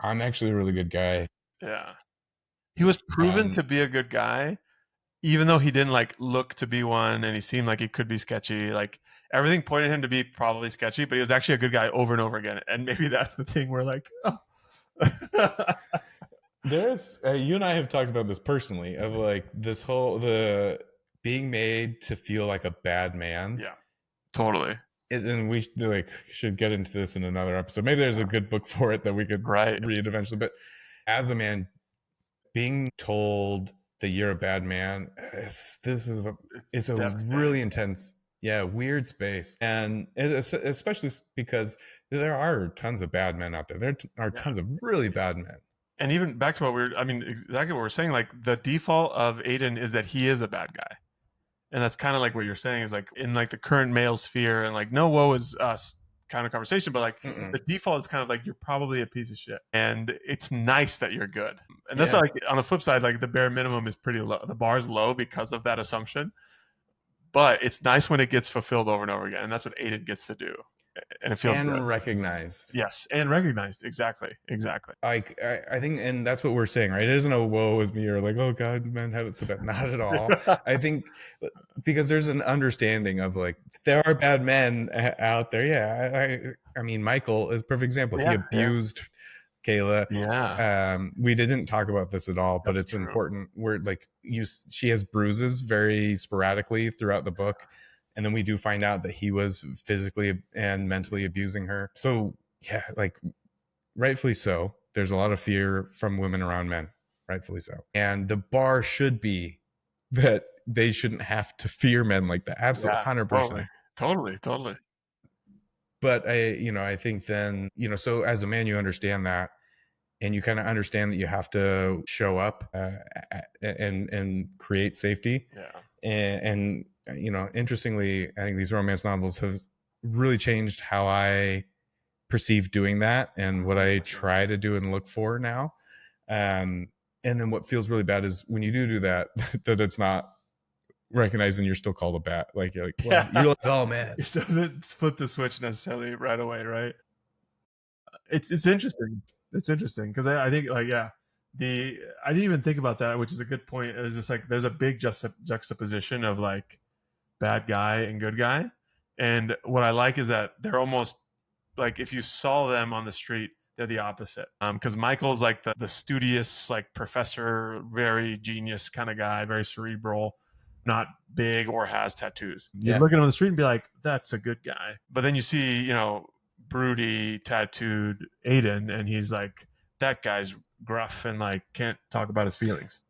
I'm actually a really good guy. Yeah, he was proven to be a good guy, even though he didn't like look to be one, and he seemed like he could be sketchy. Like, everything pointed him to be probably sketchy, but he was actually a good guy over and over again. And maybe that's the thing where like, oh. There's you and I have talked about this personally, of like this whole the being made to feel like a bad man. Yeah, totally. And we should get into this in another episode. Maybe there's a good book for it that we could read eventually. But as a man, being told that you're a bad man, it's a really intense, weird space. And especially because there are tons of bad men out there. There are tons of really bad men. And even back to what I mean, exactly what we're saying. Like the default of Aiden is that he is a bad guy, and that's kind of like what you're saying is like in like the current male sphere and like no woe is us kind of conversation, but like Mm-mm. the default is kind of like you're probably a piece of shit, and it's nice that you're good. And that's Yeah. like on the flip side, like the bare minimum is pretty low. The bar is low because of that assumption, but it's nice when it gets fulfilled over and over again, and that's what Aiden gets to do, and it feels good. And recognized. Yes, and recognized. Exactly, exactly. Like I think, and that's what we're saying, right? It isn't a woe is me or like, oh God, men have it so bad. Not at all. I think because there's an understanding of like there are bad men out there. Yeah, I mean, Michael is a perfect example. He Yeah, yeah, abused Kayla. yeah. We didn't talk about this at all, but That's it's true. important. Where like she has bruises very sporadically throughout the book, and then we do find out that he was physically and mentally abusing her. So yeah, like rightfully so. There's a lot of fear from women around men, rightfully so. And the bar should be that they shouldn't have to fear men like that. Absolutely, Yeah, 100%. totally, totally, totally. But I think then, so as a man, you understand that, and you kind of understand that you have to show up and create safety. Yeah, And interestingly, I think these romance novels have really changed how I perceive doing that and what I 100%. try to do and look for now. Um, and then what feels really bad is when you do that, that it's not recognizing you're still called a bat. Like you're like, well, Yeah, you're like, oh man, it doesn't flip the switch necessarily right away, right? It's interesting. It's interesting because I think like yeah, the I didn't even think about that, which is a good point. It's just like there's a big juxtaposition of like bad guy and good guy, and what I like is that they're almost like if you saw them on the street, they're the opposite. Because Michael's like the studious, like professor, very genius kind of guy, very cerebral, not big or has tattoos. You'd yeah, look at him on the street and be like, that's a good guy. But then you see, broody, tattooed Aiden, and he's like, that guy's gruff and like can't talk about his feelings.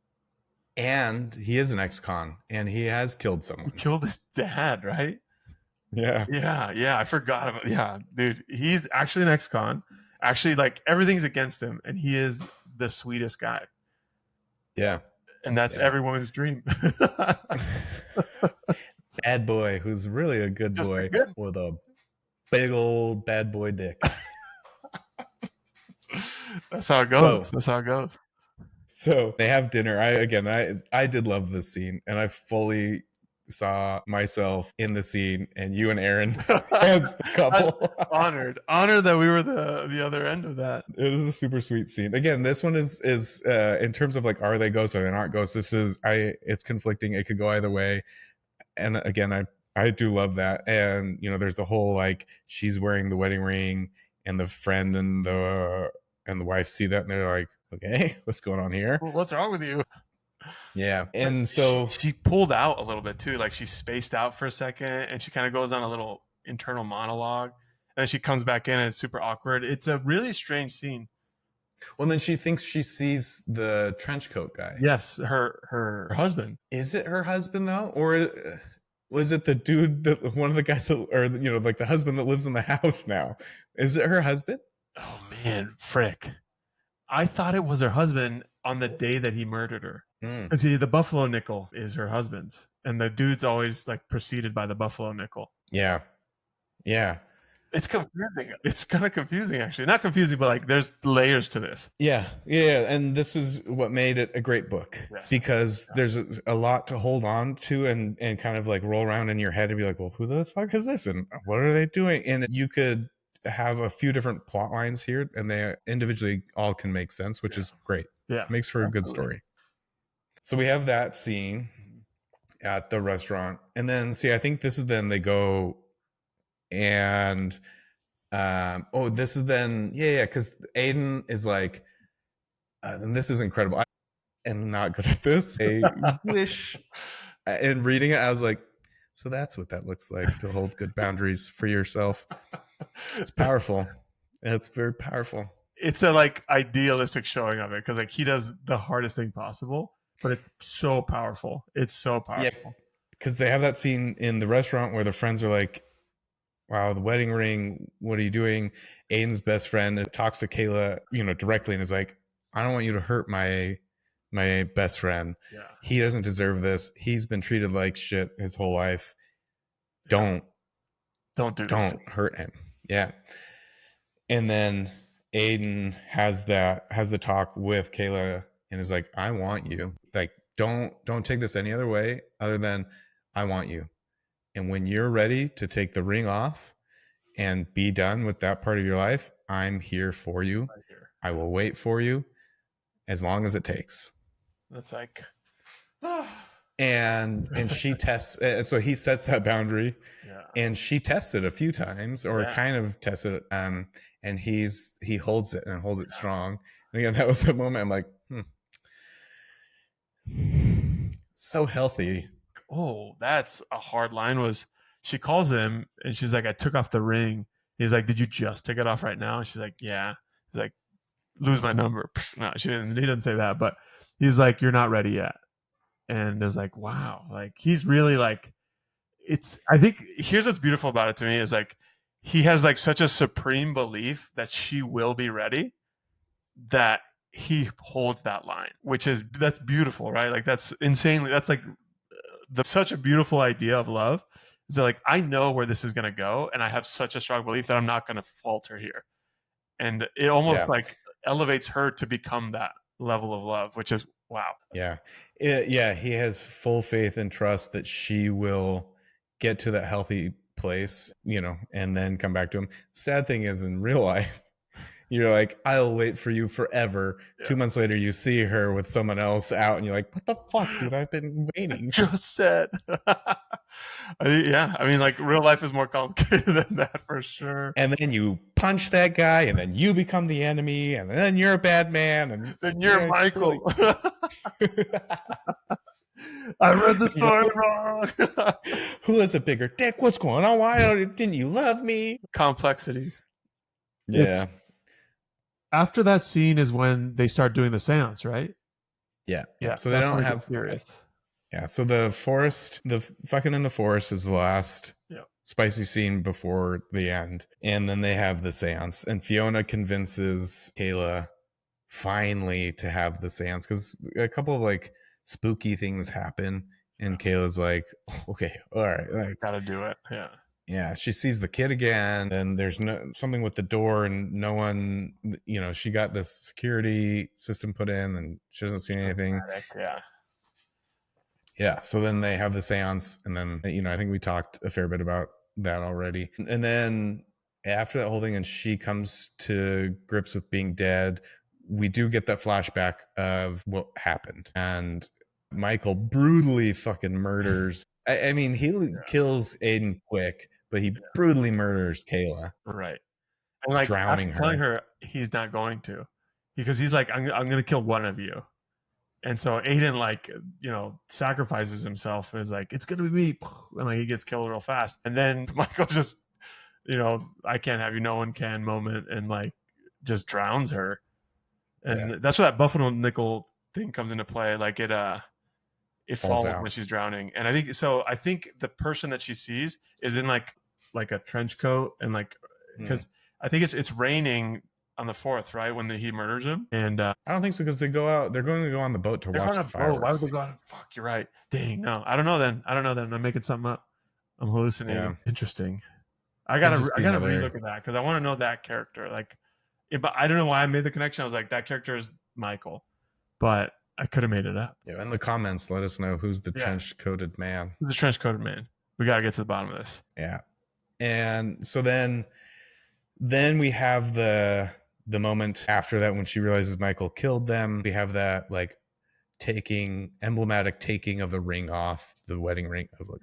and he is an ex-con, and he has killed He someone. killed his dad, right? Yeah, Yeah, yeah, I forgot about. Yeah, dude, he's actually an ex-con. Actually, like everything's against him, and he is the sweetest guy, yeah, and that's yeah. every woman's dream. Bad boy who's really a good Just a boy good. with a big old bad boy dick. That's how it goes. So That's how it goes. So they have dinner. I did love this scene, and I fully saw myself in the scene, and you and Aaron as the I'm couple. honored that we were the other end of that. It is a super sweet scene. Again, this one is in terms of like, are they ghosts? Are they not ghosts? It's conflicting. It could go either way. And again, I do love that. And there's the whole like she's wearing the wedding ring, and the friend and the wife see that, and they're like, okay, what's going on here? What's wrong with you? Yeah. But And so she pulled out a little bit too. Like she spaced out for a second, and she kind of goes on a little internal monologue, and then she comes back in, and it's super awkward. It's a really strange scene. Well, then she thinks she sees the trench coat guy. Yes, her husband. Is it her husband though, or was it the dude that one of the guys that, or like the husband that lives in the house now? Is it her husband? Oh man, frick! I thought it was her husband on the day that he murdered her. Mm. Because the Buffalo Nickel is her husband's, and the dude's always like preceded by the Buffalo Nickel. Yeah, yeah, It's confusing. It's kind of confusing, actually. Not confusing, but like there's layers to this. yeah. And this is what made it a great book, Yes. because there's a lot to hold on to and kind of like roll around in your head and be like, well, who the fuck is this, and what are they doing? And you could have a few different plot lines here, and they individually all can make sense, which is great. Yeah. Makes for a good Absolutely. story. So we have that scene at the restaurant, and then see, I think this is then they go and this is then because Aiden is like, and this is incredible. I am not good at this. I wish, in reading it, I was like, so that's what that looks like, to hold good boundaries for yourself. It's powerful. It's very powerful. It's a like idealistic showing of it because like he does the hardest thing possible, but it's so powerful. It's so Yeah, powerful. because they have that scene in the restaurant where the friends are like, wow, the wedding ring, what are you doing? Aiden's best friend talks to Kayla, directly, and is like, I don't want you to hurt my best friend. Yeah. He doesn't deserve this. He's been treated like shit his whole life. Yeah. Don't Don't do this to don't me. hurt him. Yeah. And then Aiden has the talk with Kayla and is like, I want you. Like, don't take this any other way other than I want you. And when you're ready to take the ring off and be done with that part of your life, I'm here for you. Right here. I will wait for you as long as it takes. That's like, And she tests, and so he sets that boundary, yeah. and she tests it a few times, or Yeah. kind of tests it, and he holds it and holds it strong. And again, that was a moment I'm like, so healthy. Oh, that's a hard line. Was she calls him and she's like, I took off the ring. He's like, did you just take it off right now? And she's like, yeah. He's like, lose my number. No, she didn't. He didn't say that, but he's like, you're not ready yet. And it's like, wow, like he's really like, it's. I think here's what's beautiful about it to me is like, he has like such a supreme belief that she will be ready, that he holds that line, which is that's beautiful, right? Like that's insanely. That's like such a beautiful idea of love. Is that like I know where this is going to go, and I have such a strong belief that I'm not going to falter here, and it almost Yeah. like elevates her to become that level of love, which is wow. Yeah. Yeah. He has full faith and trust that she will get to that healthy place, and then come back to him. Sad thing is, in real life, you're like, I'll wait for you forever. Yeah. 2 months later, you see her with someone else out, and you're like, what the fuck, dude? I've been waiting. Just said. I mean, like real life is more complicated than that for sure. And then you punch that guy, and then you become the enemy, and then you're a bad man, and then you're Michael. Really... I read the story wrong. Who has a bigger dick? What's going on? Why didn't you love me? Complexities. Yeah. After that scene is when they start doing the seance, right? Yeah. So they don't have. Serious. Yeah. So the forest, the fucking in the forest is the last spicy scene before the end. And then they have the seance. And Fiona convinces Kayla finally to have the seance because a couple of like spooky things happen. And Kayla's like, okay, all right. Like, gotta do it. Yeah. Yeah, she sees the kid again, and there's something with the door, and no one, she got this security system put in, and she doesn't see anything. Yeah. Yeah, so then they have the seance, and then, I think we talked a fair bit about that already. And then after that whole thing, and she comes to grips with being dead, we do get that flashback of what happened. And Michael brutally fucking murders. I mean, he kills Aiden quick, but he brutally murders Kayla. Right. And like drowning her. Telling her he's not going to, because he's like, I'm going to kill one of you. And so Aiden, like, sacrifices himself. Is like, it's going to be me. And like, he gets killed real fast. And then Michael just, I can't have you, no one can moment, and like just drowns her. And that's where that buffalo nickel thing comes into play. Like it falls when she's drowning. And I think the person that she sees is in like a trench coat, and like, because I think it's raining on the 4th, right, when he murders him. And I don't think so, because they're going to go on the boat to watch the fireworks. Why would they go on? Fuck, you're right. Dang, no, I don't know then. I'm making something up. I'm hallucinating. Yeah. Interesting. I gotta relook at that, because I want to know that character. Like, but I don't know why I made the connection. I was like, that character is Michael, but I could have made it up. Yeah, in the comments, let us know who's the trench-coated man. The trench-coated man. We got to get to the bottom of this. Yeah. And so then we have the moment after that when she realizes Michael killed them. We have that like emblematic taking of the ring off, the wedding ring, of like,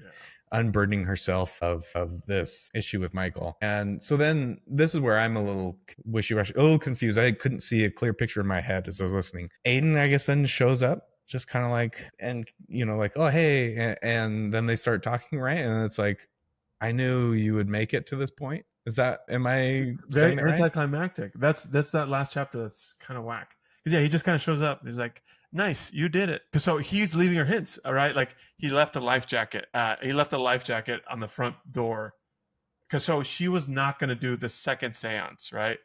unburdening herself of this issue with Michael. And so then this is where I'm a little wishy-washy, a little confused. I couldn't see a clear picture in my head as I was listening. Aiden, I guess, then shows up, just kind of like, and like, oh hey, and then they start talking, right? And it's like, I knew you would make it to this point. Am I very anticlimactic? Right? That's that last chapter that's kind of whack. Because he just kind of shows up. He's like, nice, you did it. So he's leaving her hints, all right? Like he left a life jacket. He left a life jacket on the front door. Because so she was not going to do the second seance, right?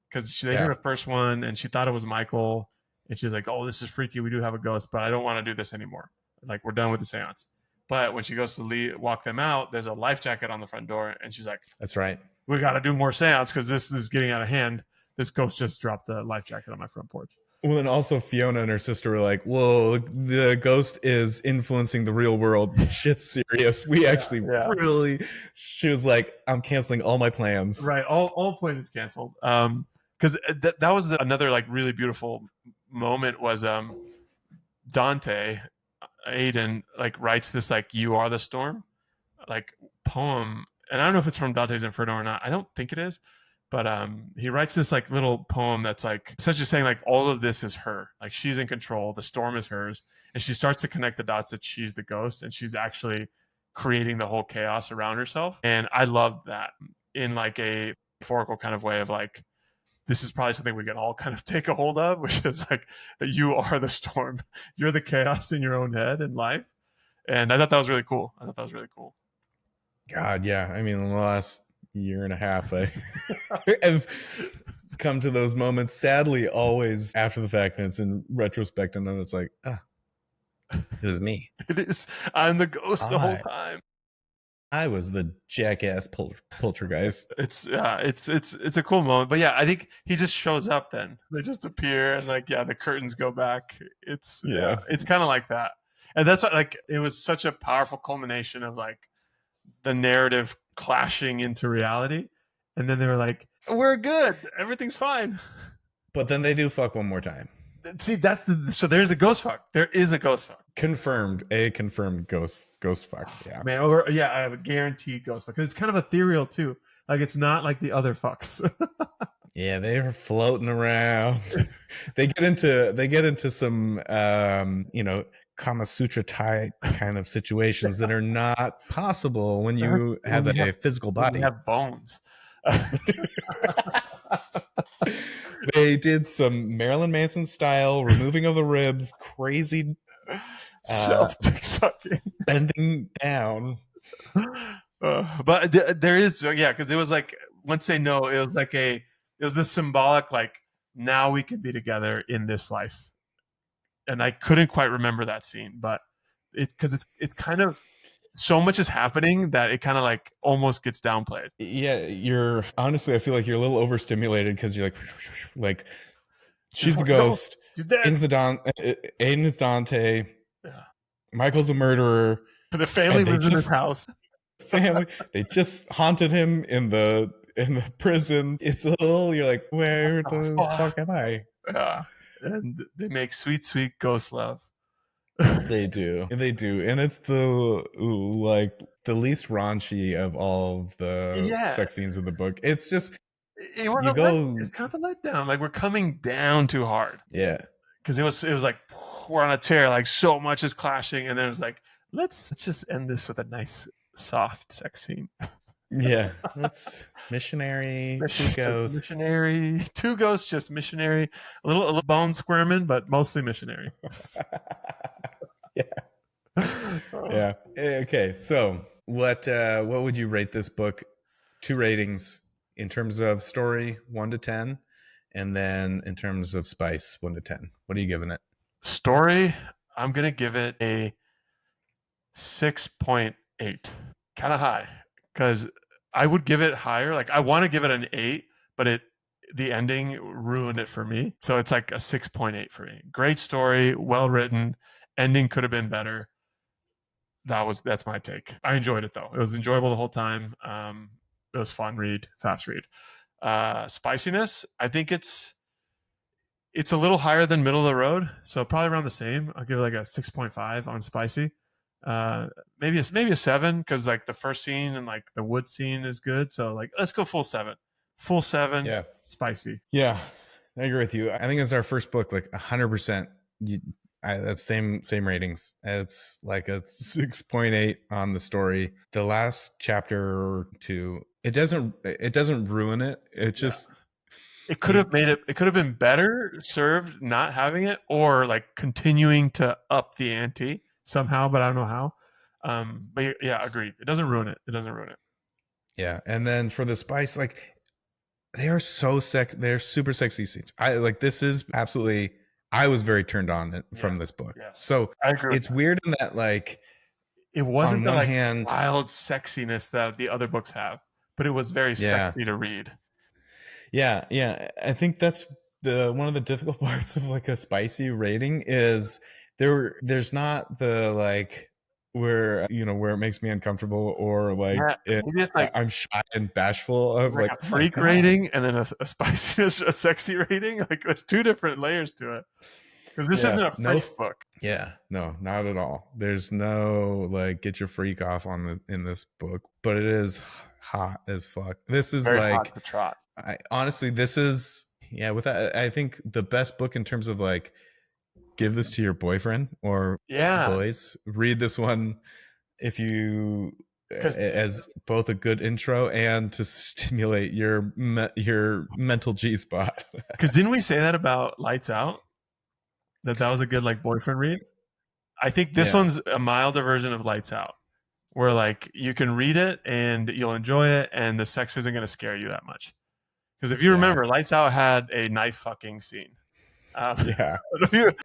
Because they did the first one, and she thought it was Michael. and she's like, "Oh, this is freaky. We do have a ghost, but I don't want to do this anymore. Like, we're done with the seance." But when she goes to walk them out, there's a life jacket on the front door, and she's like, That's right. "We got to do more seance because this is getting out of hand. This ghost just dropped a life jacket on my front porch." Well, and also Fiona and her sister were like, "Whoa, the ghost is influencing the real world. Shit's serious. We actually really." She was like, "I'm canceling all my plans." Right, all appointments canceled. Because that was another like really beautiful moment was Dante, Aiden, like writes this like "You Are the Storm" like poem, and I don't know if it's from Dante's Inferno or not. I don't think it is, but he writes this like little poem that's like essentially saying like all of this is her, like she's in control, the storm is hers, and she starts to connect the dots that she's the ghost and she's actually creating the whole chaos around herself. And I loved that in like a metaphorical kind of way of like this is probably something we can all kind of take a hold of, which is like you are the storm, you're the chaos in your own head and life. And I thought that was really cool. God, yeah. I mean, in the last year and a half, I have come to those moments. Sadly, always after the fact, and it's in retrospect, and then it's like, it was me. It is. I'm the ghost the whole time. I was the jackass poltergeist. It's a cool moment, but yeah, I think he just shows up. Then they just appear, and like the curtains go back. It's kind of like that, and that's what, like it was such a powerful culmination of like the narrative clashing into reality, and then they were like, "We're good, everything's fine." But then they do fuck one more time. See, so there's a ghost fuck. There is a ghost fuck. Confirmed ghost fuck. Yeah, man. I have a guaranteed ghost fuck because it's kind of ethereal too. Like it's not like the other fucks. Yeah, they are floating around. They get into some Kama Sutra type kind of situations that are not possible when you have a physical body. You have bones. They did some Marilyn Manson style removing of the ribs, crazy self-dick sucking, bending down. But there is, because it was like once they know, it was this symbolic like now we can be together in this life, and I couldn't quite remember that scene, but because it's kind of so much is happening that it kind of like almost gets downplayed. Yeah, honestly, I feel like you're a little overstimulated because you're like she's the ghost, Aiden is Dante, Michael's a murderer, the family lives in his house. They just haunted him in the prison. It's a little, you're like, where the fuck am I? Yeah, and they make sweet ghost love. They do, and it's the least raunchy of all of the sex scenes in the book. It's just it's kind of a letdown. Like we're coming down too hard. Yeah, because it was like we're on a tear. Like so much is clashing, and then it was like let's just end this with a nice soft sex scene. Yeah, that's missionary, two ghosts, just missionary, a little bone squirming, but mostly missionary. Yeah. Okay, so what would you rate this book? 2 ratings in terms of story, 1 to 10, and then in terms of spice, 1 to 10. What are you giving it? Story, I'm gonna give it a 6.8, kind of high, because I would give it higher. Like I want to give it an 8, but the ending ruined it for me. So it's like a 6.8 for me. Great story, well written. Ending could have been better. That's my take. I enjoyed it though. It was enjoyable the whole time. It was fun read, fast read. Spiciness, I think it's a little higher than middle of the road, so probably around the same. I'll give it like a 6.5 on spicy. Maybe a 7 because like the first scene and like the wood scene is good. So like let's go full 7. Yeah, spicy. Yeah, I agree with you. I think it's our first book, like 100%. That's same ratings. It's like a 6.8 on the story. The last chapter or 2, it doesn't ruin it. It just it could have made it. It could have been better served not having it, or like continuing to up the ante somehow, but I don't know how. But yeah, agreed. It doesn't ruin it. Yeah, and then for the spice, like they are so they're super sexy scenes. This is absolutely I was very turned on from this book. Yes, So I agree with it's that. weird in that, like, It wasn't on the one like hand, wild sexiness that the other books have, but it was very yeah, sexy to read. yeah. I think that's the one of the difficult parts of like a spicy rating is there's not the like where where it makes me uncomfortable or like Yeah, maybe it's like I'm shy and bashful of like like, a oh my freak god, rating and then a spiciness, a sexy rating. Like there's two different layers to it. Because this yeah, isn't a no, freak book. yeah, no, not at all. There's no like get your freak off on in this book, but it is hot as fuck. This is Very hot like, to trot. I honestly, this is, yeah, with that, I think the best book in terms of like give this to your boyfriend or Yeah, boys. Read this one if you because as both a good intro and to stimulate your mental G spot. didn't we say that about Lights Out? That was a good like boyfriend read. I think this Yeah, one's a milder version of Lights Out, where like you can read it and you'll enjoy it, and the sex isn't going to scare you that much. Because if you yeah, remember, Lights Out had a knife fucking scene. yeah.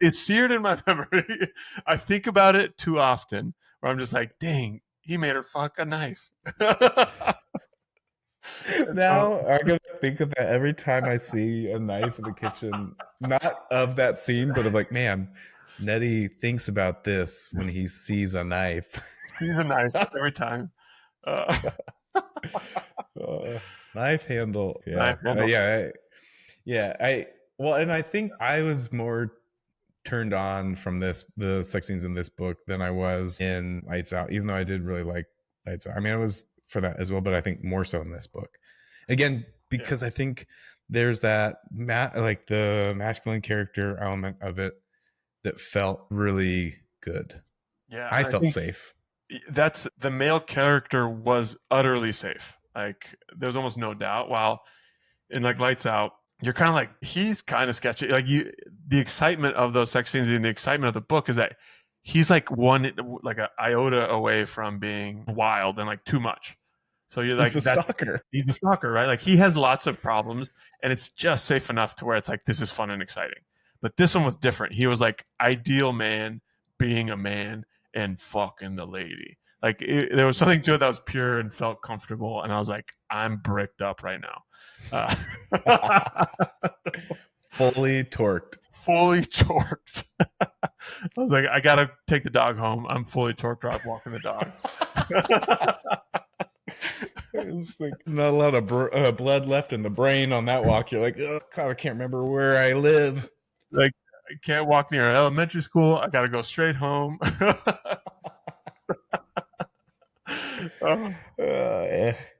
It's seared in my memory. I think about it too often, where I'm just like, dang, he made her fuck a knife. Now I'm gonna think of that every time I see a knife in the kitchen. Not of that scene, but of like, man, Nettie thinks about this when he sees a knife. He's a knife every time. Uh, Uh, Knife handle. knife Yeah. handle. Yeah. Well, and I think I was more turned on from the sex scenes in this book than I was in Lights Out, even though I did really like Lights Out. I mean, I was for that as well, but I think more so in this book. Again, Yeah, because I think there's that like the masculine character element of it that felt really good. yeah, I and I felt think safe. that's the male character was utterly safe. Like there's almost no doubt. While in like Lights Out, you're kind of like he's kind of sketchy. Like you, the excitement of those sex scenes and the excitement of the book is that he's like one like a iota away from being wild and like too much. So you're He's like a that's stalker. he's a stalker, right? Like he has lots of problems, and it's just safe enough to where it's like this is fun and exciting. But this one was different. He was like ideal man, being a man and fucking the lady. Like there was something to it that was pure and felt comfortable, and I was like, I'm bricked up right now. Fully torqued. Fully torqued. I was like, I gotta take the dog home. I'm fully torqued out walking the dog. It's like not a lot of blood left in the brain on that walk. You're like, oh God, I can't remember where I live. Like, I can't walk near an elementary school. I gotta go straight home. Oh,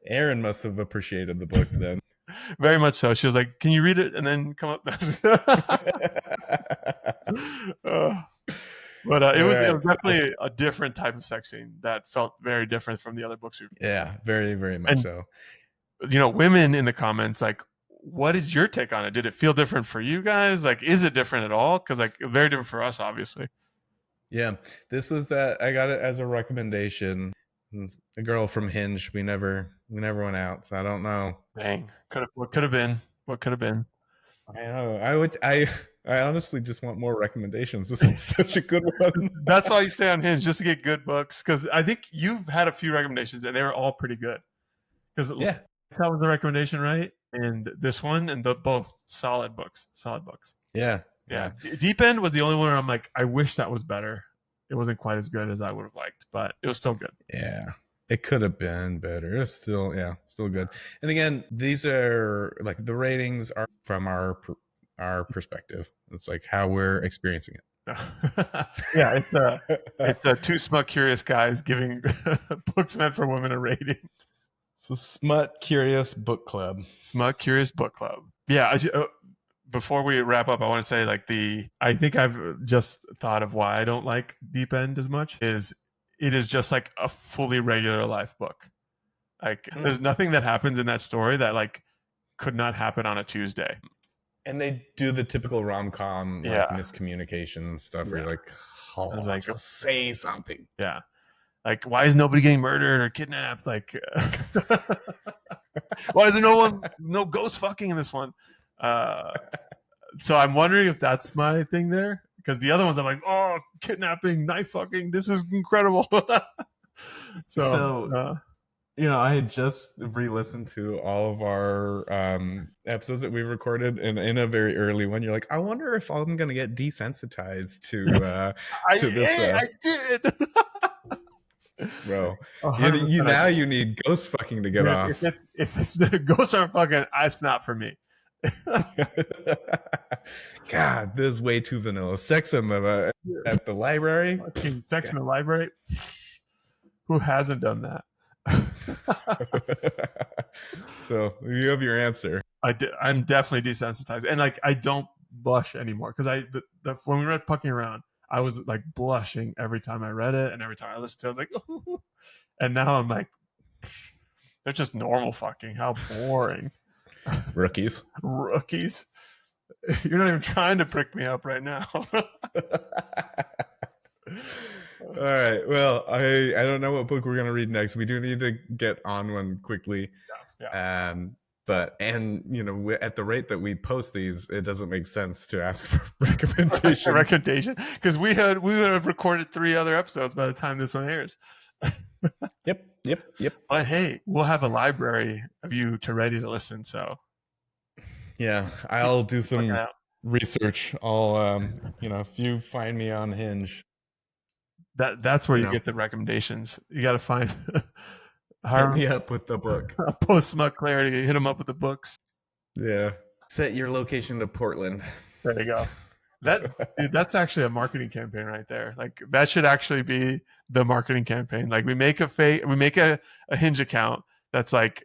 Aaron must have appreciated the book then. very much so. She was like, "Can you read it and then come up?" Uh, but All it right. was definitely a different type of sex scene that felt very different from the other books we've. Yeah, very, very much And so. women in the comments like, what is your take on it? Did it feel different for you guys? Like, is it different at all? Because like very different for us, obviously. Yeah, this was that I got it as a recommendation. A girl from Hinge. We never went out, so I don't know. Dang, what could have been? What could have been? I know. I honestly just want more recommendations. This is such a good one. That's why you stay on Hinge just to get good books. Because I think you've had a few recommendations and they were all pretty good. Because Yeah, that was the recommendation, right? And this one and the both solid books. Solid books. yeah, Yeah. yeah, Deep End was the only one where I'm like, I wish that was better. It wasn't quite as good as I would have liked, but it was still good. yeah. It could have been better. It's still, yeah, still good. And again, these are like the ratings are from our perspective. It's like how we're experiencing Yeah, it. it's a two smug curious guys giving books meant for women a rating. So Smut Curious Book Club. Smug Curious Book Club. Yeah, before we wrap up, I want to say like I think I've just thought of why I don't like Deep End as much is it is just like a fully regular life book. Like there's nothing that happens in that story that like could not happen on a Tuesday. And they do the typical rom-com like Yeah. miscommunication stuff where Yeah. you're like, oh, I was like, just say something. yeah. Like, why is nobody getting murdered or kidnapped? Like, why is there no ghost fucking in this one? So I'm wondering if that's my thing there, because the other ones I'm like, oh, kidnapping, knife fucking, this is incredible. So So I had just re-listened to all of our episodes that we've recorded, and in a very early one, you're like, I wonder if I'm gonna get desensitized to this, I did. bro. You, 100% you I now did. you need ghost fucking to get Dude, off. if it's the ghosts aren't fucking, it's not for me. God, this is way too vanilla. Sex at the library. Fucking sex in the library. Who hasn't done that? So you have your answer. I'm definitely desensitized, and like I don't blush anymore because when we read Pucking Around, I was like blushing every time I read it, and every time I listened to it, I was like, ooh. And now I'm like, they're just normal fucking. How boring. Rookies. Rookies. You're not even trying to prick me up right now. All right. Well, I don't know what book we're gonna read next. We do need to get on one quickly. Yeah. But at the rate that we post these, it doesn't make sense to ask for recommendation. Recommendation, because we would have recorded 3 other episodes by the time this one airs. Yep. But hey, we'll have a library of you to ready to listen. So yeah, I'll do some out. research. I'll if you find me on Hinge, That's where you get the recommendations. You got to find hit me up with the book. Post Smut Clarity. Hit them up with the books. Yeah. Set your location to Portland. There you go. That's actually a marketing campaign right there. Like that should actually be the marketing campaign. Like we make a Hinge account that's like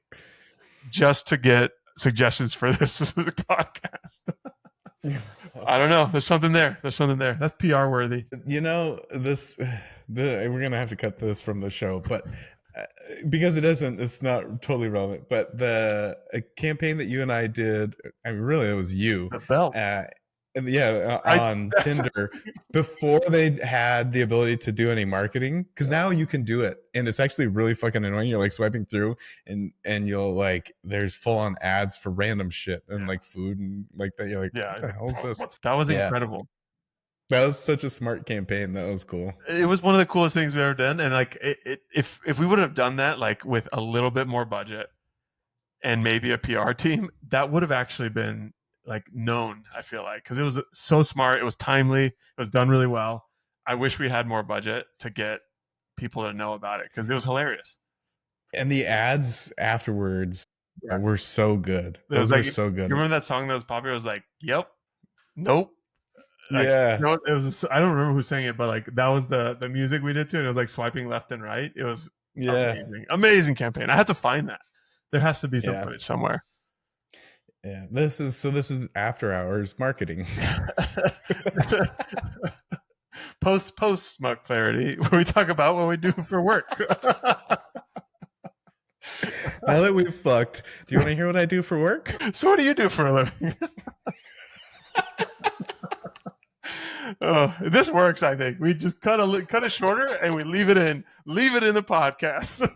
just to get suggestions for this podcast. I don't know. There's something there. That's PR worthy. We're gonna have to cut this from the show, but because it's not totally relevant. But the campaign that you and I did, I mean, really, it was you. The belt. On Tinder before they had the ability to do any marketing, because now you can do it, and it's actually really fucking annoying. You're like swiping through, and you'll like there's full on ads for random shit and like food and like that. You're like, what the hell is this? That was incredible. That was such a smart campaign. That was cool. It was one of the coolest things we've ever done, and like if we would have done that like with a little bit more budget and maybe a PR team, that would have actually been like known. I feel like because it was so smart, it was timely, it was done really well. I wish we had more budget to get people to know about it because it was hilarious. And the ads afterwards were so good. Those were so good. You remember that song that was popular? It was like, "Yep, nope." Like, yeah, it was. I don't remember who sang it, but like that was the music we did too, and it was like swiping left and right. It was amazing campaign. I had to find that. There has to be some footage somewhere. Yeah, this is after hours marketing. post Smut Clarity, where we talk about what we do for work. Now that we've fucked, do you want to hear what I do for work? So what do you do for a living? Oh, this works. I think we just cut it shorter and we leave it in the podcast.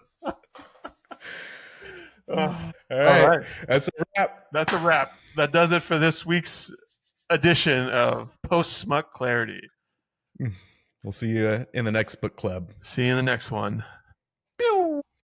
All right. That's a wrap. That does it for this week's edition of Post Smut Clarity. We'll see you in the next book club. See you in the next one.